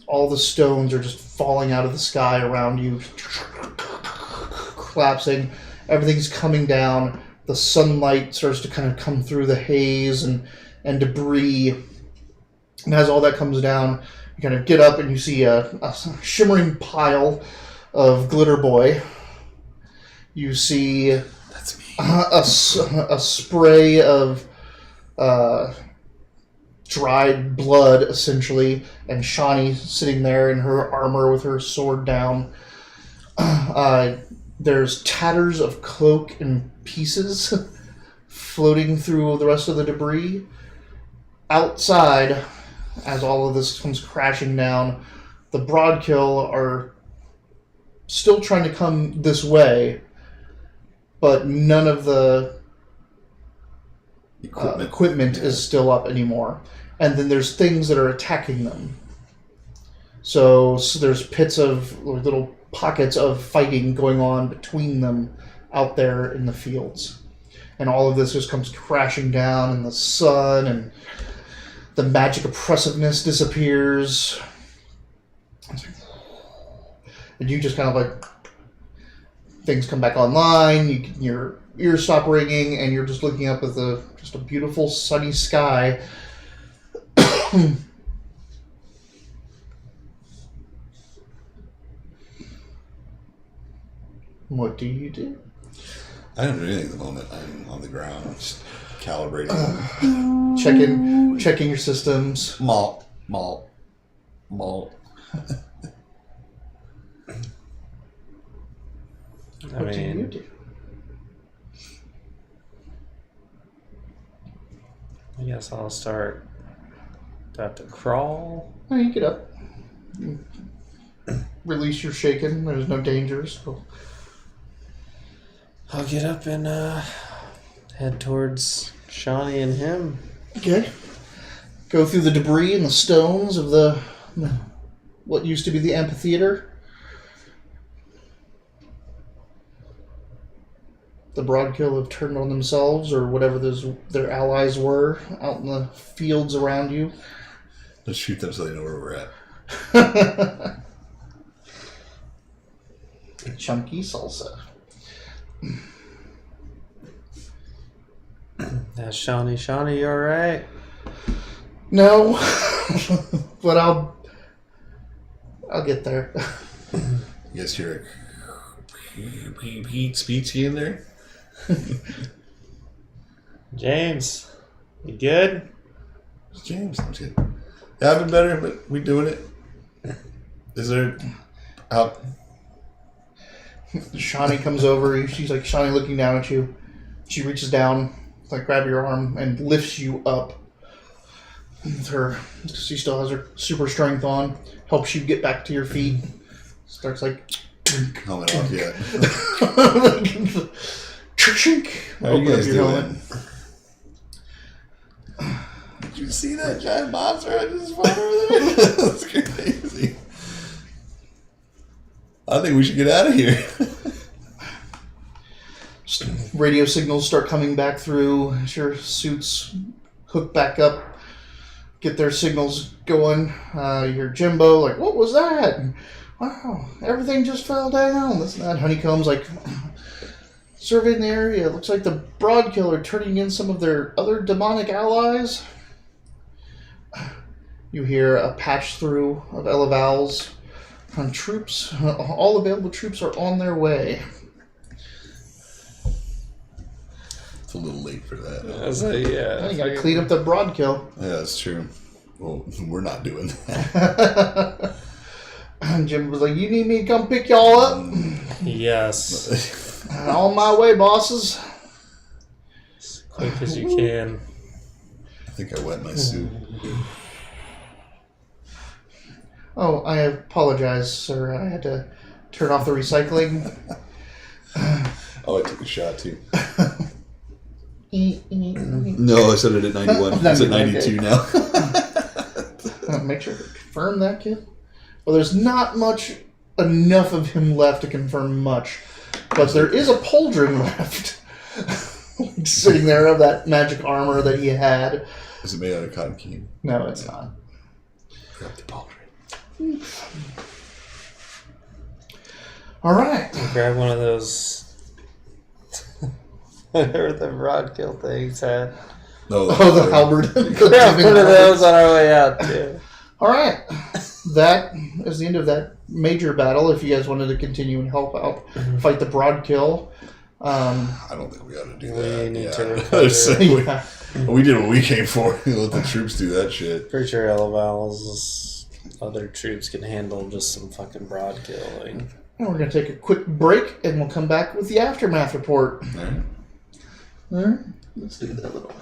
All the stones are just falling out of the sky around you, collapsing. Everything's coming down. The sunlight starts to kind of come through the haze and debris. And as all that comes down, you kind of get up and you see a shimmering pile of glitter boy. You see That's me. a spray of dried blood, essentially, and Shawnee sitting there in her armor with her sword down. There's tatters of cloak and pieces floating through the rest of the debris. Outside, as all of this comes crashing down, the Broadkill are still trying to come this way, but none of the equipment is still up anymore. And then there's things that are attacking them. So there's pits of little pockets of fighting going on between them out there in the fields. And all of this just comes crashing down in the sun, and the magic oppressiveness disappears. And you just kind of like, things come back online, your ears stop ringing, and you're just looking up at just a beautiful sunny sky. What do you do? I don't do anything at the moment. I'm on the ground, just calibrating. Checking your systems. Malt. What do you do? I guess I'll start. Do I have to crawl? No, you get up. Release your shaken. There's no dangers. I'll get up and head towards Shawnee and him. Okay. Go through the debris and the stones of what used to be the amphitheater. The Broadkill have turned on themselves, or whatever their allies were, out in the fields around you. Let's shoot them so they know where we're at. Chunky salsa. Shawnee, you alright? No, but I'll get there. You guys hear a Pete speechy in there? James, you good? It's James. I'm good. Yeah, I've been better, but we doing it. Is there out? Shawnee comes over. She's like, Shawnee looking down at you. She reaches down, like grab your arm and lifts you up. With her, she still has her super strength on. Helps you get back to your feet. Starts like Helmet off yet. How you guys doing? Did you see that giant monster I just fought over there? That's crazy. I think we should get out of here. Radio signals start coming back through. As your suits hook back up, get their signals going. You hear Jimbo like, "What was that?" Wow, everything just fell down. This and that. Honeycomb's like, surveying the area. It looks like the Broadkill are turning in some of their other demonic allies. You hear a patch through of Elaval's on troops. All available troops are on their way. It's a little late for that. You gotta clean up the Broadkill. Yeah, that's true. Well, we're not doing that. And Jim was like, "You need me to come pick y'all up?" Yes. On my way, bosses. As quick as you can. I think I wet my suit. Oh, I apologize, sir. I had to turn off the recycling. Oh, I took a shot too. Okay. No, I said it at 91. It's at 92 now. Make sure to confirm that, kid. Well, there's not enough of him left to confirm much. But there is a pauldron left. Sitting there of that magic armor that he had. Is it made out of cotton candy? No, it's not. Grab the pauldron. All right. Grab one of those. Whatever the Broadkill things had. No, the halberd. Grab one of those on our way out, too. All right. That is the end of that major battle. If you guys wanted to continue and help out, fight the Broadkill. I don't think we ought to do that. We need to recover. We did what we came for. Let the troops do that shit. Pretty sure Elaval's other troops can handle just some fucking Broadkill. Like. And we're going to take a quick break, and we'll come back with the aftermath report. All right. All right. Let's do that little.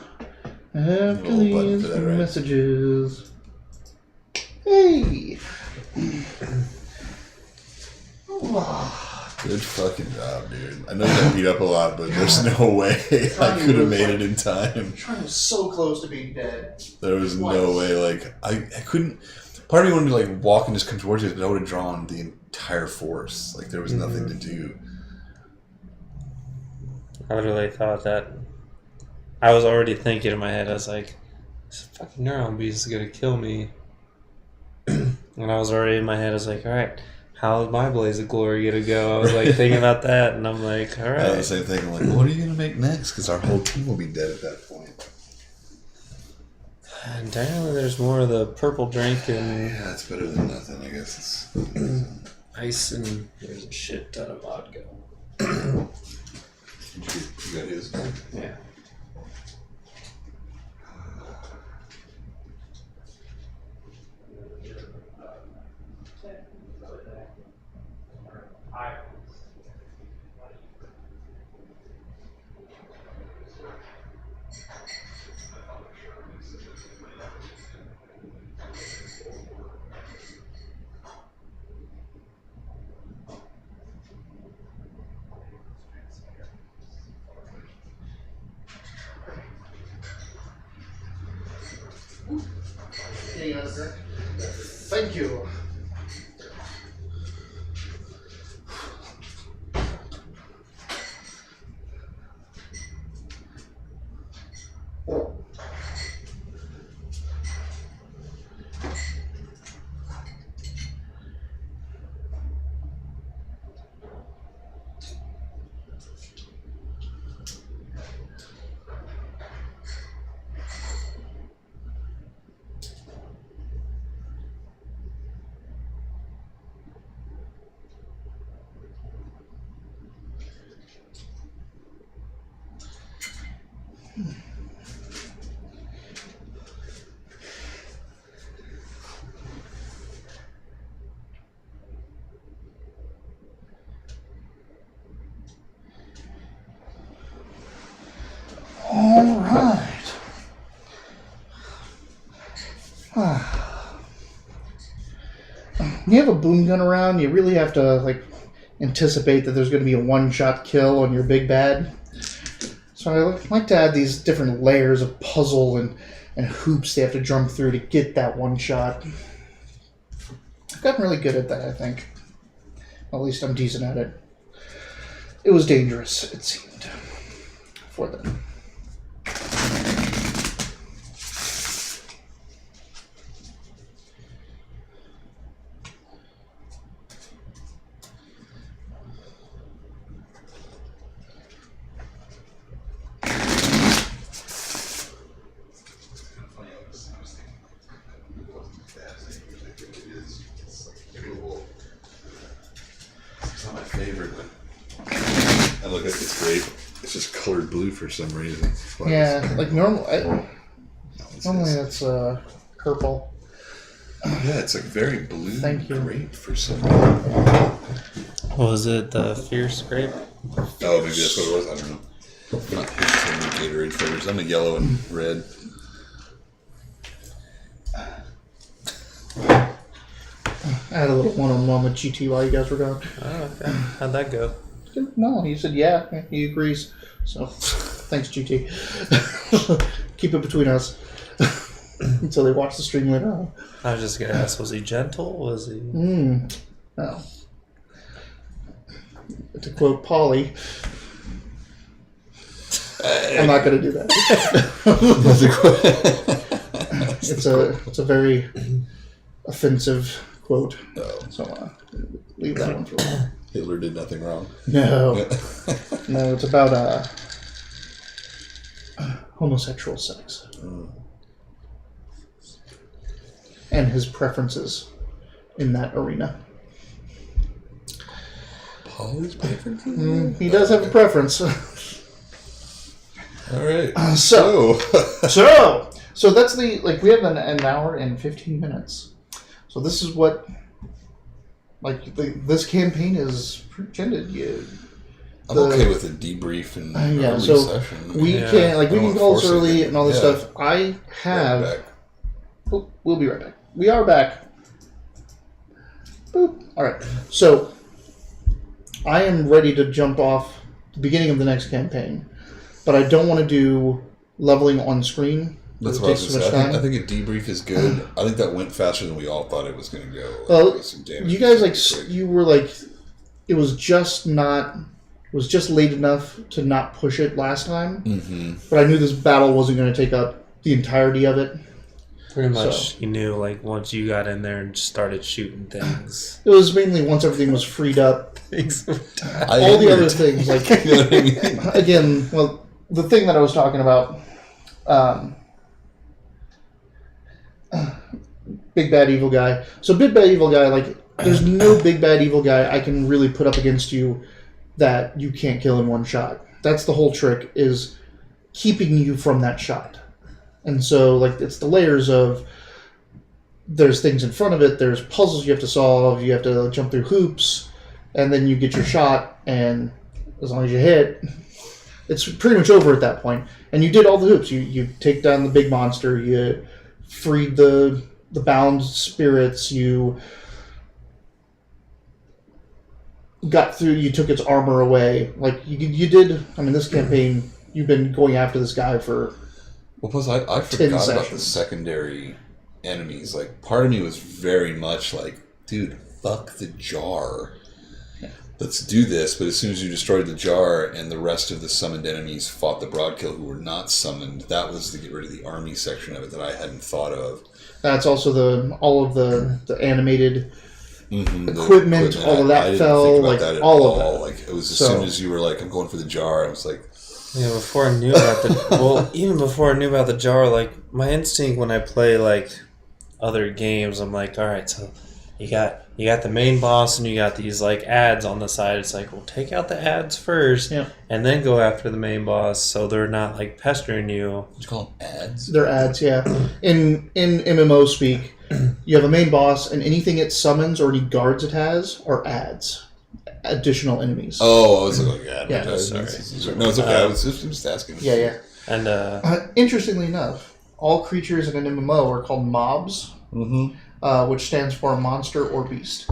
After Little button these for that, right? messages. Hey! Good fucking job, dude. I know you got beat up a lot, but there's no way I could have made it in time. Trying was so close to being dead. There was no way. Like I couldn't. Part of me wanted to like walk and just come towards you, but I would have drawn the entire force. Like there was nothing to do. I literally thought that. I was already thinking in my head, I was like, this fucking neuron beast is gonna kill me. And I was already in my head, I was like, alright, how is my blaze of glory gonna go? I was like thinking about that, and I'm like, alright. I was the same thing. I'm like, what are you gonna make next? Because our whole team will be dead at that point. And apparently there's more of the purple drink and Yeah, it's better than nothing, I guess. ice, and there's a shit ton of vodka. You got his? Yeah. Thank you. All right. When you have a boom gun around, you really have to like anticipate that there's going to be a one-shot kill on your big bad. So I like to add these different layers of puzzle and hoops they have to jump through to get that one shot. I've gotten really good at that, I think. At least I'm decent at it. It was dangerous, it seemed, for them. I look at this grape. It's just colored blue for some reason. Yeah, like normally that's purple. Yeah, it's like very blue Thank you. grape for some reason. Was it the fierce grape? Oh, maybe that's what it was. I don't know. I'm not hitting Gatorade flavors. I'm a yellow and red. I had a little one-on-one with GT while you guys were gone. Oh, okay. How'd that go? No, he said yeah, he agrees. So, thanks GT. Keep it between us until they watch the stream later on. I was just gonna ask, was he gentle? Was he? No. To quote Polly, I'm not going to do that. It's a very offensive quote. Oh. So leave that one for a while. Hitler did nothing wrong. No. No, it's about homosexual sex. And his preferences in that arena. Polly's preferences? He does have a preference. All right. So that's the, like, we have an hour and 15 minutes. So this is what, like, this campaign is pretended. I'm okay with a debrief and early so session. we can call this early and all this stuff. I have. Right back. Oh, we'll be right back. We are back. Boop. All right. So I am ready to jump off the beginning of the next campaign, but I don't want to do leveling on screen That's It what I was takes going too to much say. I time. think a debrief is good. I think that went faster than we all thought it was going to go. Like, Well, some damage you guys was quick. you were like, it was just late enough to not push it last time. Mm-hmm. But I knew this battle wasn't going to take up the entirety of it. Pretty much, So- you knew, like, once you got in there and started shooting things. It was mainly once everything was freed up. Things would die. All the other things, like, You know what I mean? again, well, the thing that I was talking about, big bad evil guy. So big bad evil guy, like, there's no big bad evil guy I can really put up against you that you can't kill in one shot. That's the whole trick, is keeping you from that shot. And so, like, it's the layers of, there's things in front of it, there's puzzles you have to solve, you have to jump through hoops, and then you get your shot, and as long as you hit, it's pretty much over at that point. And you did all the hoops. You take down the big monster, you freed the bound spirits, you got through, you took its armor away. Like, you did, I mean, this campaign, you've been going after this guy for... Well, plus I forgot about the secondary enemies. Like, part of me was very much like, dude, fuck the jar. Yeah. Let's do this. But as soon as you destroyed the jar and the rest of the summoned enemies fought the Broadkill who were not summoned, that was to get rid of the army section of it that I hadn't thought of. That's also all of the animated Mm-hmm, equipment, all of that I didn't fell, think about like, that at all of that. Like, it was as So- soon as you were like, I'm going for the jar, I was like, Yeah, before I knew about even before I knew about the jar, like, my instinct when I play, like, other games, I'm like, alright, so you got the main boss and you got these, like, ads on the side. It's like, well, take out the ads first, Yeah. and then go after the main boss so they're not, like, pestering you. what you call them, ads? They're ads, yeah. In MMO speak, you have a main boss, and anything it summons or any guards it has are ads. Additional enemies. Oh, I was like, advertisements. sorry. No, it's okay. I was just asking. Yeah. And, Interestingly enough, all creatures in an MMO are called mobs, Mm-hmm. which stands for monster or beast.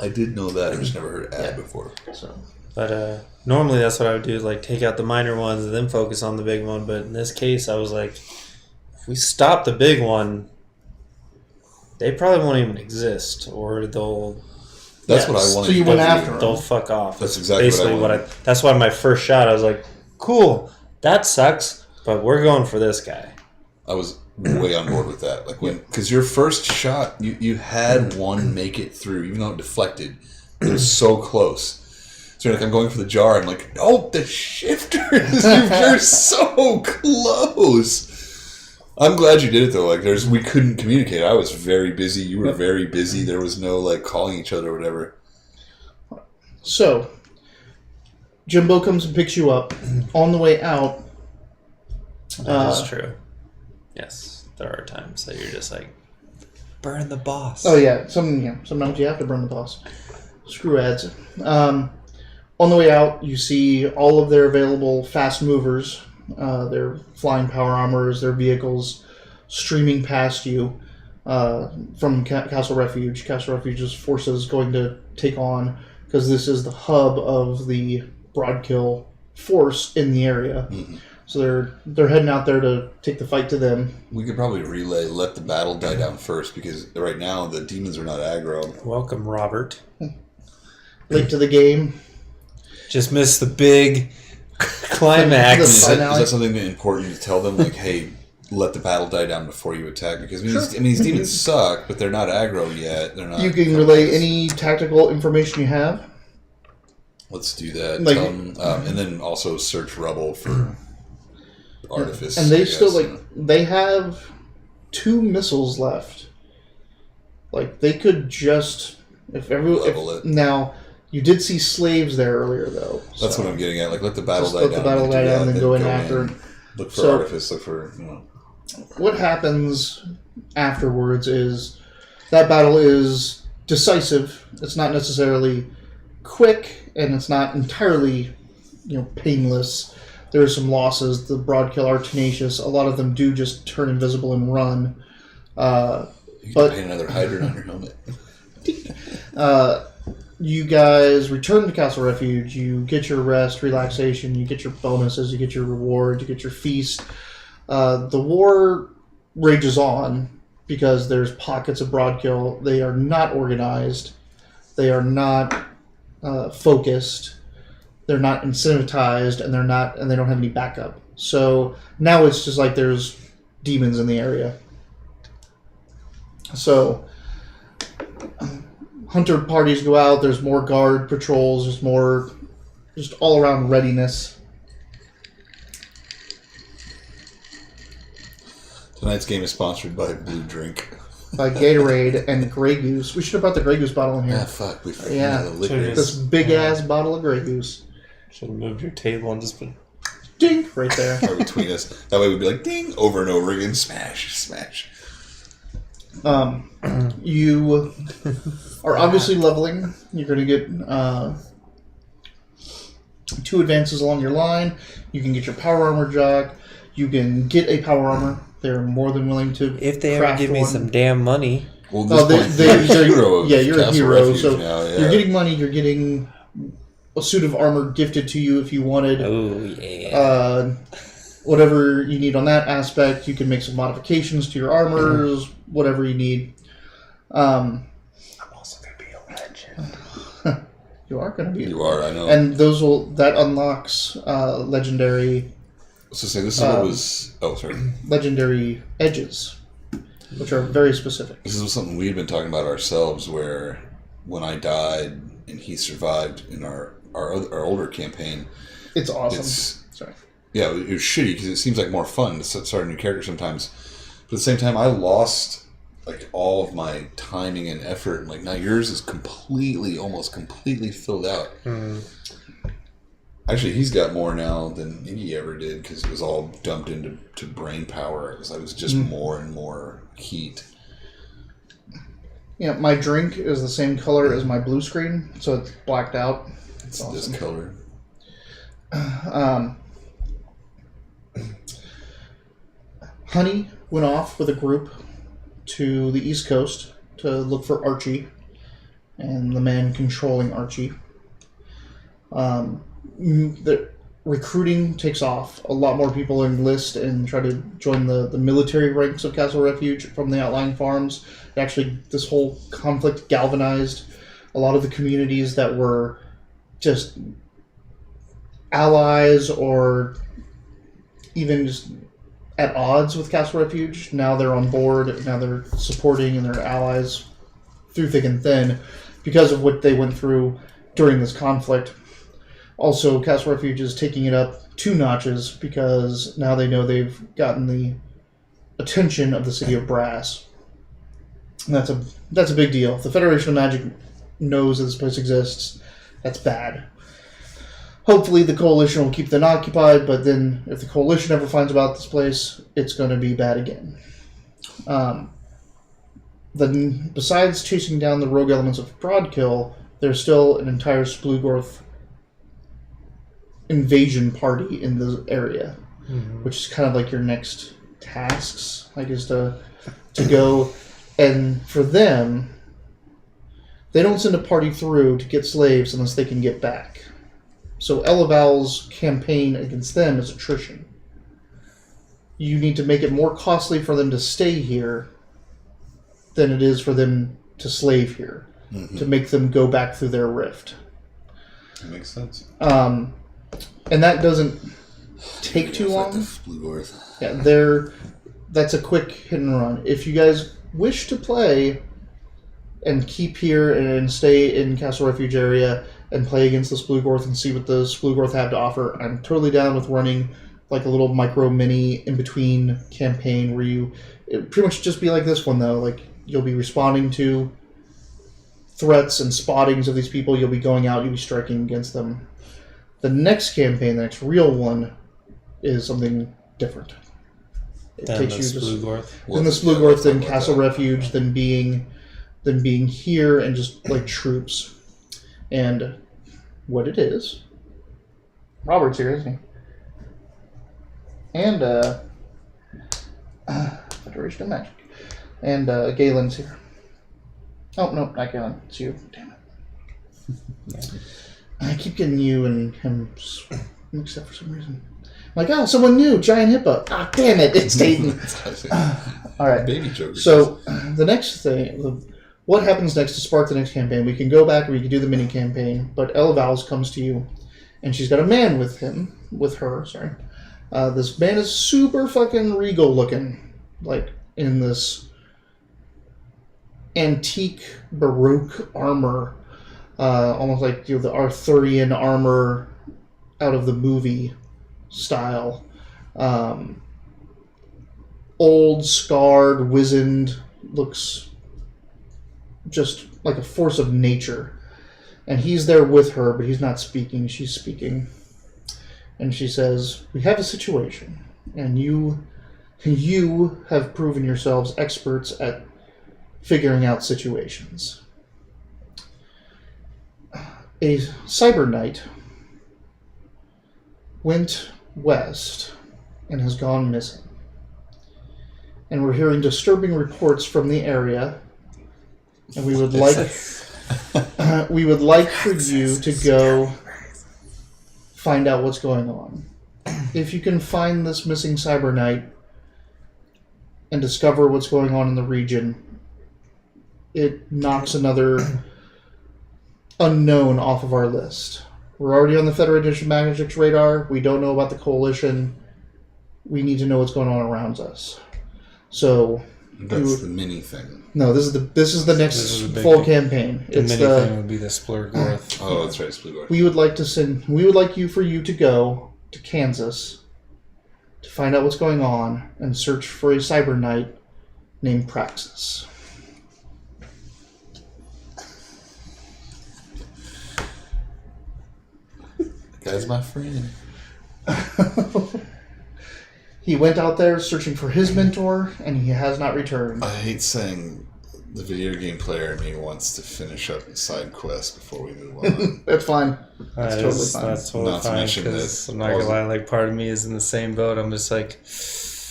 I did know that. I just never heard ad before. So, But normally that's what I would do, is like take out the minor ones and then focus on the big one. But in this case, I was like, if we stop the big one, they probably won't even exist, or they'll That's what I wanted. So you to went do. after 'em. they'll fuck off. That's exactly basically what I wanted. That's why my first shot, I was like, cool, that sucks, but we're going for this guy. I was way on board with that. Like because your first shot, you had one make it through, even though it deflected. It was so close. So you're like, I'm going for the jar. I'm like, no, the shifters. You're so close. I'm glad you did it though. Like, we couldn't communicate. I was very busy. You were very busy. There was no like calling each other or whatever. So, Jimbo comes and picks you up. On the way out, That is true. Yes, there are times that you're just like, burn the boss. oh yeah, sometimes you have to burn the boss. Screw ads. On the way out, you see all of their available fast movers, their flying power armors, their vehicles streaming past you from Castle Refuge. Castle Refuge's forces going to take on, because this is the hub of the Broadkill force in the area. Mm-hmm. So they're heading out there to take the fight to them. We could probably let the battle die down first, because right now the demons are not aggro. Welcome, Robert. Late to the game. Just missed the big climax. Is finale. that something important to tell them? Like, hey, let the battle die down before you attack? Because these demons suck, but they're not aggro yet. They're not. You can relay any tactical information you have. Let's do that. Like- And then also search rubble for artifice. And they I still guess. they have 2 missiles left. Like, they could just Level it. Now, you did see slaves there earlier though. That's so what I'm getting at. Like, let the battle just die let down. the battle do die that, down and then go in after. Look for So- artifice. Look for What happens afterwards is that battle is decisive. It's not necessarily quick, and it's not entirely, painless. There are some losses. The Broadkill are tenacious. A lot of them do just turn invisible and run. You can paint another hydrant on your helmet. You guys return to Castle Refuge. You get your rest, relaxation. You get your bonuses. You get your rewards. You get your feast. The war rages on because there's pockets of Broadkill. They are not organized. They are not focused. They're not incentivized, and they don't have any backup. So now it's just like there's demons in the area. So hunter parties go out. There's more guard patrols. There's more just all around readiness. Tonight's game is sponsored by Blue Drink. By Gatorade and Grey Goose. We should have brought the Grey Goose bottle in here. Ah, fuck. We forgot Yeah. the liquor. This big-ass bottle of Grey Goose. Should have moved your table and just been... Ding! Right there. Or between us. That way we'd be like, ding, over and over again. Smash, smash. You are obviously leveling. You're going to get 2 advances along your line. You can get your power armor jock. You can get a power armor. They're more than willing to If they ever craft give me one. some damn money. Well, at this point, you're a hero of yeah, you're a Castle hero. Refuge So now, yeah. you're getting money. You're getting a suit of armor gifted to you if you wanted. Oh, yeah. Whatever you need on that aspect, you can make some modifications to your armors, whatever you need. I'm also going to be a legend. You are going to be. You are, I know. And that unlocks legendary So say this is what was... Oh, sorry. legendary edges, which are very specific. This is something we'd been talking about ourselves, where when I died and he survived in our older campaign... It's awesome. Sorry. Yeah, it was shitty because it seems like more fun to start a new character sometimes. But at the same time, I lost like all of my timing and effort. And like now yours is almost completely filled out. Actually, he's got more now than Iggy ever did because it was all dumped into brain power. It was just more and more heat. Yeah, my drink is the same color as my blue screen, so it's blacked out. It's awesome. this color. Honey went off with a group to the East Coast to look for Archie and the man controlling Archie. The recruiting takes off. A lot more people enlist and try to join the military ranks of Castle Refuge from the outlying farms. Actually, this whole conflict galvanized a lot of the communities that were just allies or even just at odds with Castle Refuge. Now they're on board. Now they're supporting and they're allies through thick and thin because of what they went through during this conflict. Also, Castle Refuge is taking it up 2 notches because now they know they've gotten the attention of the City of Brass. And that's a big deal. If the Federation of Magic knows that this place exists, that's bad. Hopefully the Coalition will keep them occupied, but then if the Coalition ever finds about this place, it's going to be bad again. Then, besides chasing down the rogue elements of Broadkill, there's still an entire Splugorth invasion party in the area, which is kind of like your next tasks, I guess, to go. And for them, they don't send a party through to get slaves unless they can get back. So Elaval's campaign against them is attrition. You need to make it more costly for them to stay here than it is for them to slave here, to make them go back through their rift. That makes sense. And that doesn't take too long. Yeah, that's a quick hit and run. If you guys wish to play and keep here and stay in Castle Refuge area and play against the Splugorth and see what the Splugorth have to offer, I'm totally down with running like a little micro mini in between campaign where it pretty much just be like this one though. Like you'll be responding to threats and spottings of these people. You'll be going out. You'll be striking against them. The next campaign, the next real one, is something different. It takes you then the Splugorth, then Castle Refuge, then being here and just like troops. And what it is, Robert's here, isn't he? And Federation of Magic. And Galen's here. Oh, no, not Galen. It's you. Damn it. I keep getting you and him mixed up for some reason. Like, oh, someone new, giant hippo. Ah, damn it, it's Dayton. All right. Baby Joker. So the next thing, what happens next to spark the next campaign? We can go back and we can do the mini campaign, but Ella Vals comes to you, and she's got a man with her. Sorry, this man is super fucking regal looking, like in this antique Baroque armor, almost like the Arthurian armor out of the movie style. Old, scarred, wizened, looks just like a force of nature. And he's there with her, but he's not speaking. She's speaking. And she says, we have a situation, and you have proven yourselves experts at figuring out situations. A cyber knight went west and has gone missing. And we're hearing disturbing reports from the area, and we would like for you to go find out what's going on. If you can find this missing cyber knight and discover what's going on in the region, it knocks another unknown off of our list. We're already on the Federation of Magic's radar. We don't know about the Coalition. We need to know what's going on around us. So that's the mini thing. No, this is the next full campaign. The mini thing would be the Splurgorth. Oh, that's right, Splurgorth. We would like for you to go to Kansas to find out what's going on and search for a cyber knight named Praxis. That guy's my friend. He went out there searching for his mentor, and he has not returned. I hate saying the video game player in me wants to finish up the side quest before we move on. That's fine. That's totally fine. That's totally Not to fine, mention because that I'm not going to lie, like, part of me is in the same boat. I'm just like...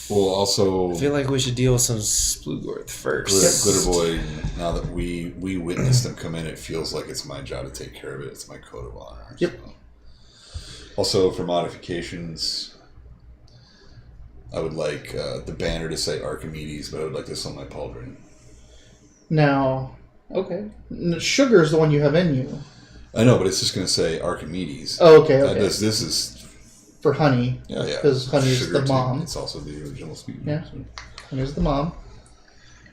Well, also... I feel like we should deal with some Splurgorth first. Glitter Boy, now that we witnessed him come in, it feels like it's my job to take care of it. It's my code of honor. Yep. So. Also, for modifications... I would like the banner to say Archimedes, but I would like this on my pauldron. Now, okay. Sugar is the one you have in you. I know, but it's just going to say Archimedes. Oh, okay, okay. This is... For honey. Yeah. Because honey is the mom. It's also the original speed. Yeah. So. Honey's the mom.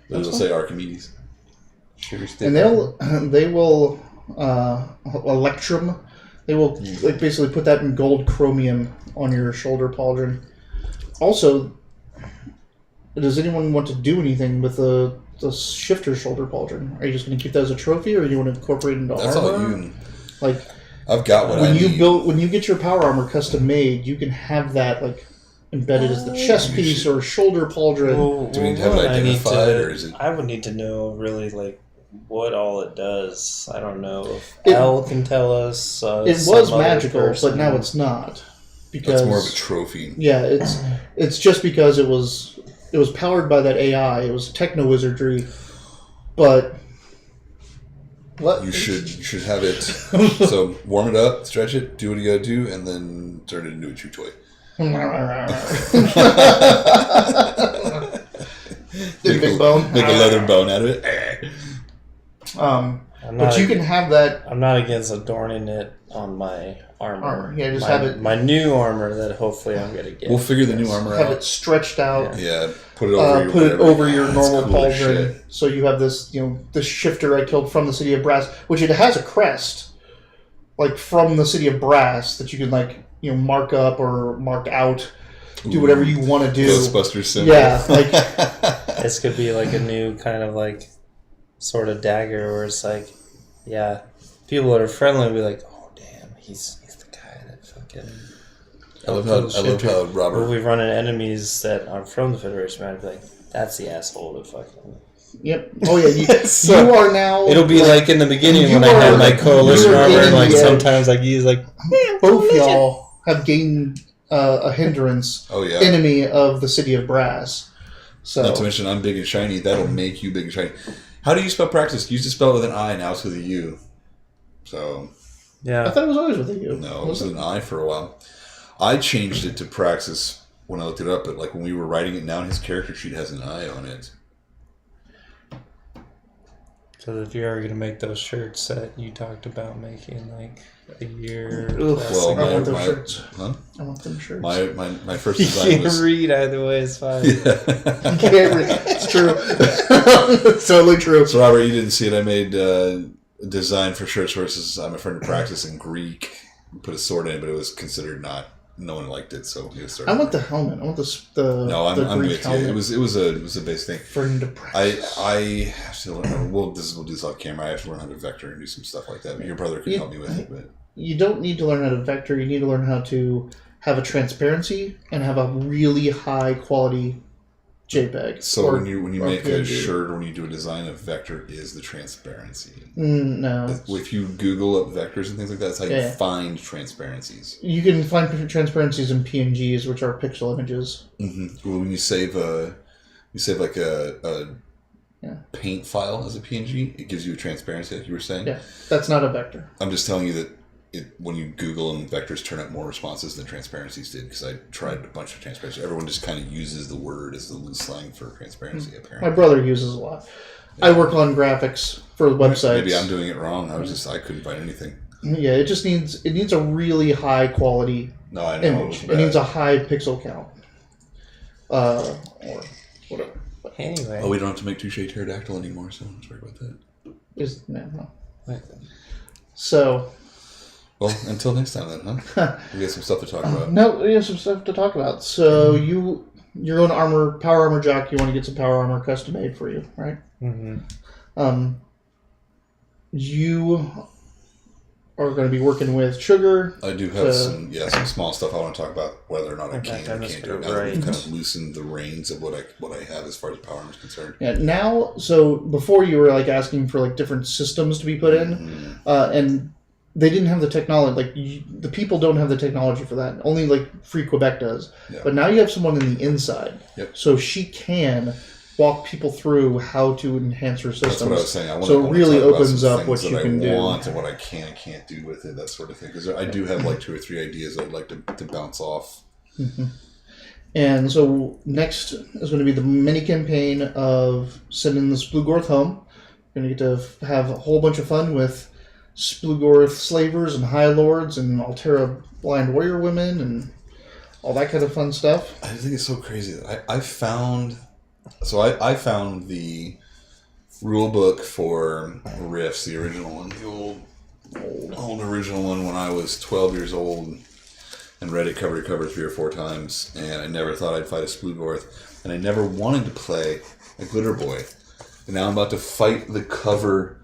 It'll say Archimedes. And they will Electrum. They will like basically put that in gold chromium on your shoulder pauldron. Also, does anyone want to do anything with the shifter shoulder pauldron? Are you just going to keep that as a trophy, or do you want to incorporate it into That's armor? all you. Like, I've got what I need. When you get your power armor custom made, you can have that like embedded as the chest piece or shoulder pauldron. Do we need to have it identified, or is it? I would need to know really like what all it does. I don't know if Al can tell us. It was magical, but now it's not. Because that's more of a trophy. Yeah, it's just because it was powered by that AI. It was techno wizardry, but what you should have it. So warm it up, stretch it, do what you gotta do, and then turn it into a chew toy. Big bone. Make a leather bone out of it. But you can have that. I'm not against adorning it on my armor. Yeah, just have it. My new armor that hopefully I'm gonna get. We'll figure the new armor out. Have it stretched out. Yeah, put it over your normal cool pauldron. So you have this, this shifter I killed from the City of Brass, which it has a crest, like from the City of Brass that you can mark up or mark out. Do whatever you want to do. Ghostbusters symbol. Yeah, like this could be like a new kind of like sort of dagger where it's like, yeah, people that are friendly will be like, oh damn, he's the guy that fucking. I love how Robert. But we run into enemies that are from the Federation. I'd be like, that's the asshole that fucking. Yep. Oh yeah, you are now. It'll be like in the beginning when I had my coalition armor, and like sometimes like he's like, both y'all have gained a hindrance. Oh yeah. Enemy of the City of Brass. So not to mention I'm big and shiny. That'll make you big and shiny. How do you spell practice? You used to spell it with an I, now it's with a U. So yeah, I thought it was always with a U. No, it was with an I for a while. I changed it to Praxis when I looked it up, but like when we were writing it down, his character sheet has an eye on it. So if you're ever gonna make those shirts that you talked about making, like a year. Well, I want those shirts. Huh? I want them shirts. My first You design can't was. read either way. It's fine. Yeah. You can't read. It's true. It's totally true. So Robert, you didn't see it. I made a design for shirts versus I'm a friend of Praxis in Greek. We put a sword in it, but it was considered not. No one liked it, so he started. I want the helmet. I want the No, I'm Greek with helmet. you. It was a base thing. Friend of Praxis. I have to learn. We'll do this off camera. I have to learn how to vector and do some stuff like that. But your brother can help me with it. But You don't need to learn how to vector. You need to learn how to have a transparency and have a really high quality JPEG. so when you make a PNG. shirt or when you do a design, a vector is the transparency. No. If you Google up vectors and things like that, that's how you Yeah. find transparencies. You can find transparencies in PNGs, which are pixel images. Mm-hmm. Well, when you save like a Yeah. paint file as a PNG, it gives you a transparency, like you were saying. Yeah, that's not a vector. I'm just telling you that when you Google them, vectors turn up more responses than transparencies did, because I tried a bunch of transparency. Everyone just kind of uses the word as the loose slang for transparency, apparently. My brother uses a lot. Yeah. I work on graphics for websites. Maybe I'm doing it wrong. I couldn't find anything. Yeah, it needs a really high quality No, I know. image. It needs a high pixel count. Or whatever. Anyway. Oh, we don't have to make Touche Pterodactyl anymore, so I'm sorry about that. No. Wait. So, Well, until next time then, huh? We got some stuff to talk about. no, we have some stuff to talk about. So your own power armor jock, you want to get some power armor custom made for you, right? Mm-hmm. You are going to be working with Sugar. I do have some small stuff I want to talk about, whether or not I can or can't do it now that we've kind of loosened the reins of what I have as far as power armor is concerned. Yeah. Now, so before you were like asking for like different systems to be put in, and they didn't have the technology. Like the people don't have the technology for that. Only like Free Quebec does. Yeah. But now you have someone in the inside. Yep. So she can walk people through how to enhance her systems. That's what I was saying. So it really opens up what you can do. Want and what I can and can't do with it, that sort of thing. Because I do have like 2 or 3 ideas I'd like to bounce off. Mm-hmm. And so next is going to be the mini campaign of sending the Splugorth home. You're going to get to have a whole bunch of fun with Splugorth slavers and high lords and Altera blind warrior women and all that kind of fun stuff. I think it's so crazy that I found the rule book for Rifts, the original one, the old original one when I was 12 years old, and read it cover to cover 3 or 4 times, and I never thought I'd fight a Splugorth, and I never wanted to play a Glitter Boy. And now I'm about to fight the cover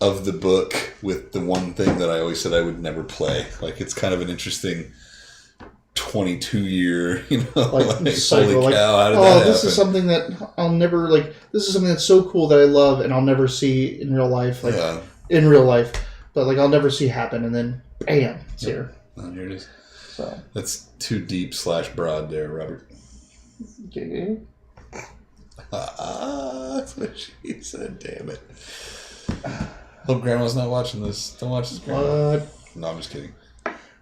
of the book with the one thing that I always said I would never play. Like, it's kind of an interesting 22-year, like cycle, holy cow, how did that happen? This is something that I'll never, this is something that's so cool that I love and I'll never see in real life, in real life, but I'll never see happen, and then, bam, it's here. Oh, here it is. So. That's too deep / broad there, Robert. Okay. That's what she said, damn it. Hope Grandma's not watching this. Don't watch this, Grandma. What? No, I'm just kidding.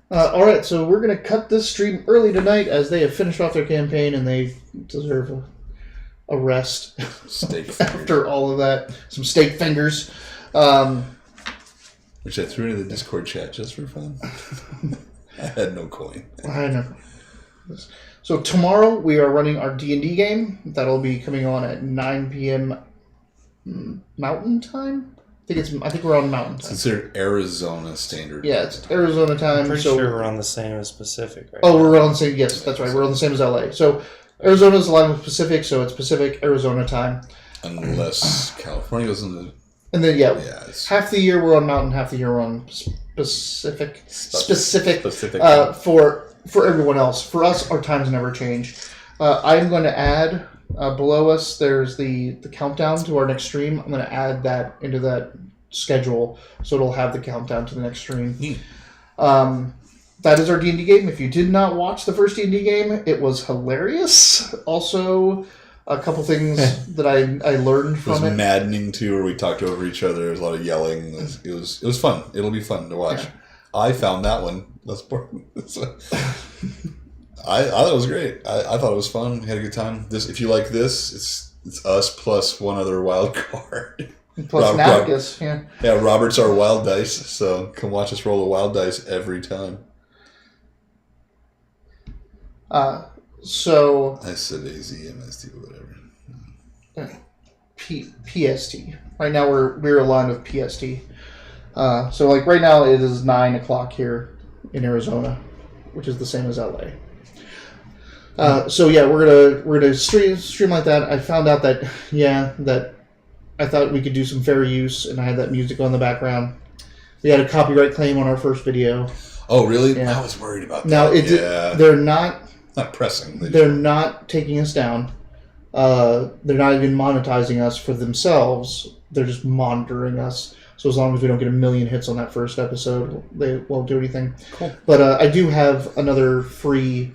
Alright, so we're going to cut this stream early tonight as they have finished off their campaign and they deserve a rest Steak after all of that. Some steak fingers. Which I threw into the Discord chat just for fun. I had no coin. I know. So tomorrow we are running our D&D game. That'll be coming on at 9 p.m. Mountain Time? I think we're on Mountain It's Time. considered Arizona Standard. Yeah, it's Arizona time. I'm pretty so sure we're on the same as Pacific right Oh, now. we're on the same. Yes, that's right. We're on the same as LA. So Arizona's aligned with Pacific, so it's Pacific Arizona time. Unless California goes into... And then it's half the year we're on Mountain, half the year we're on Specific. For everyone else. For us, our times never change. I'm going to add below us. There's the countdown to our next stream. I'm going to add that into that schedule, so it'll have the countdown to the next stream. Neat. That is our D&D game. If you did not watch the first D&D game, it was hilarious. Also, a couple things that I learned from it. It was maddening too, where we talked over each other. There was a lot of yelling. It was fun. It'll be fun to watch. I found that one. Let's I thought it was great. I thought it was fun. We had a good time. If you like this, it's us plus one other wild card. Plus Navicus, yeah. Yeah, Robert's our wild dice, so come watch us roll a wild dice every time. So I said AZ, MST, whatever. PST. Right now we're aligned with PST. So like right now it is 9 o'clock here in Arizona, which is the same as LA. So yeah, we're gonna stream like that. I found out that that I thought we could do some fair use, and I had that music on in the background. We had a copyright claim on our first video. Oh really? Yeah. I was worried about that. Now they're not pressing. They're not taking us down. They're not even monetizing us for themselves. They're just monitoring us. So as long as we don't get 1 million hits on that first episode, they won't do anything. Cool. But I do have another free.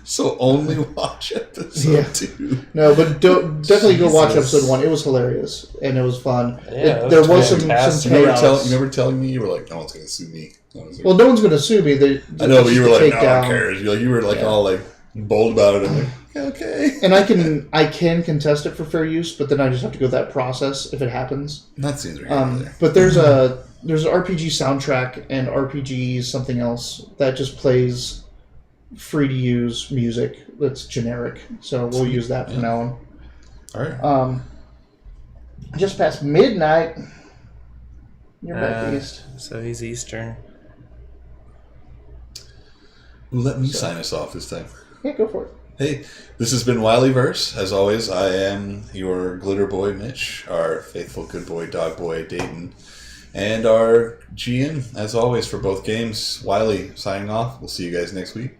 So only watch episode 2. No, but definitely go watch Jesus. episode 1. It was hilarious and it was fun. Yeah, there was some fantastic. chaos. You remember telling me you were like, no one's gonna sue me. Well, no one's going to sue me. I know, but you were like, no down. one cares. You were like all like bold about it. I'm like, okay. And I can contest it for fair use, but then I just have to go through that process if it happens. That seems right. But there's an RPG soundtrack and RPG something else that just plays free to use music that's generic. So we'll use that from now on. All right. Just past midnight. You're back east. So he's Eastern. Let me sign us off this time. Yeah, go for it. Hey, this has been Wileyverse. As always, I am your glitter boy, Mitch, our faithful good boy, dog boy, Dayton, and our GM, as always, for both games, Wiley, signing off. We'll see you guys next week.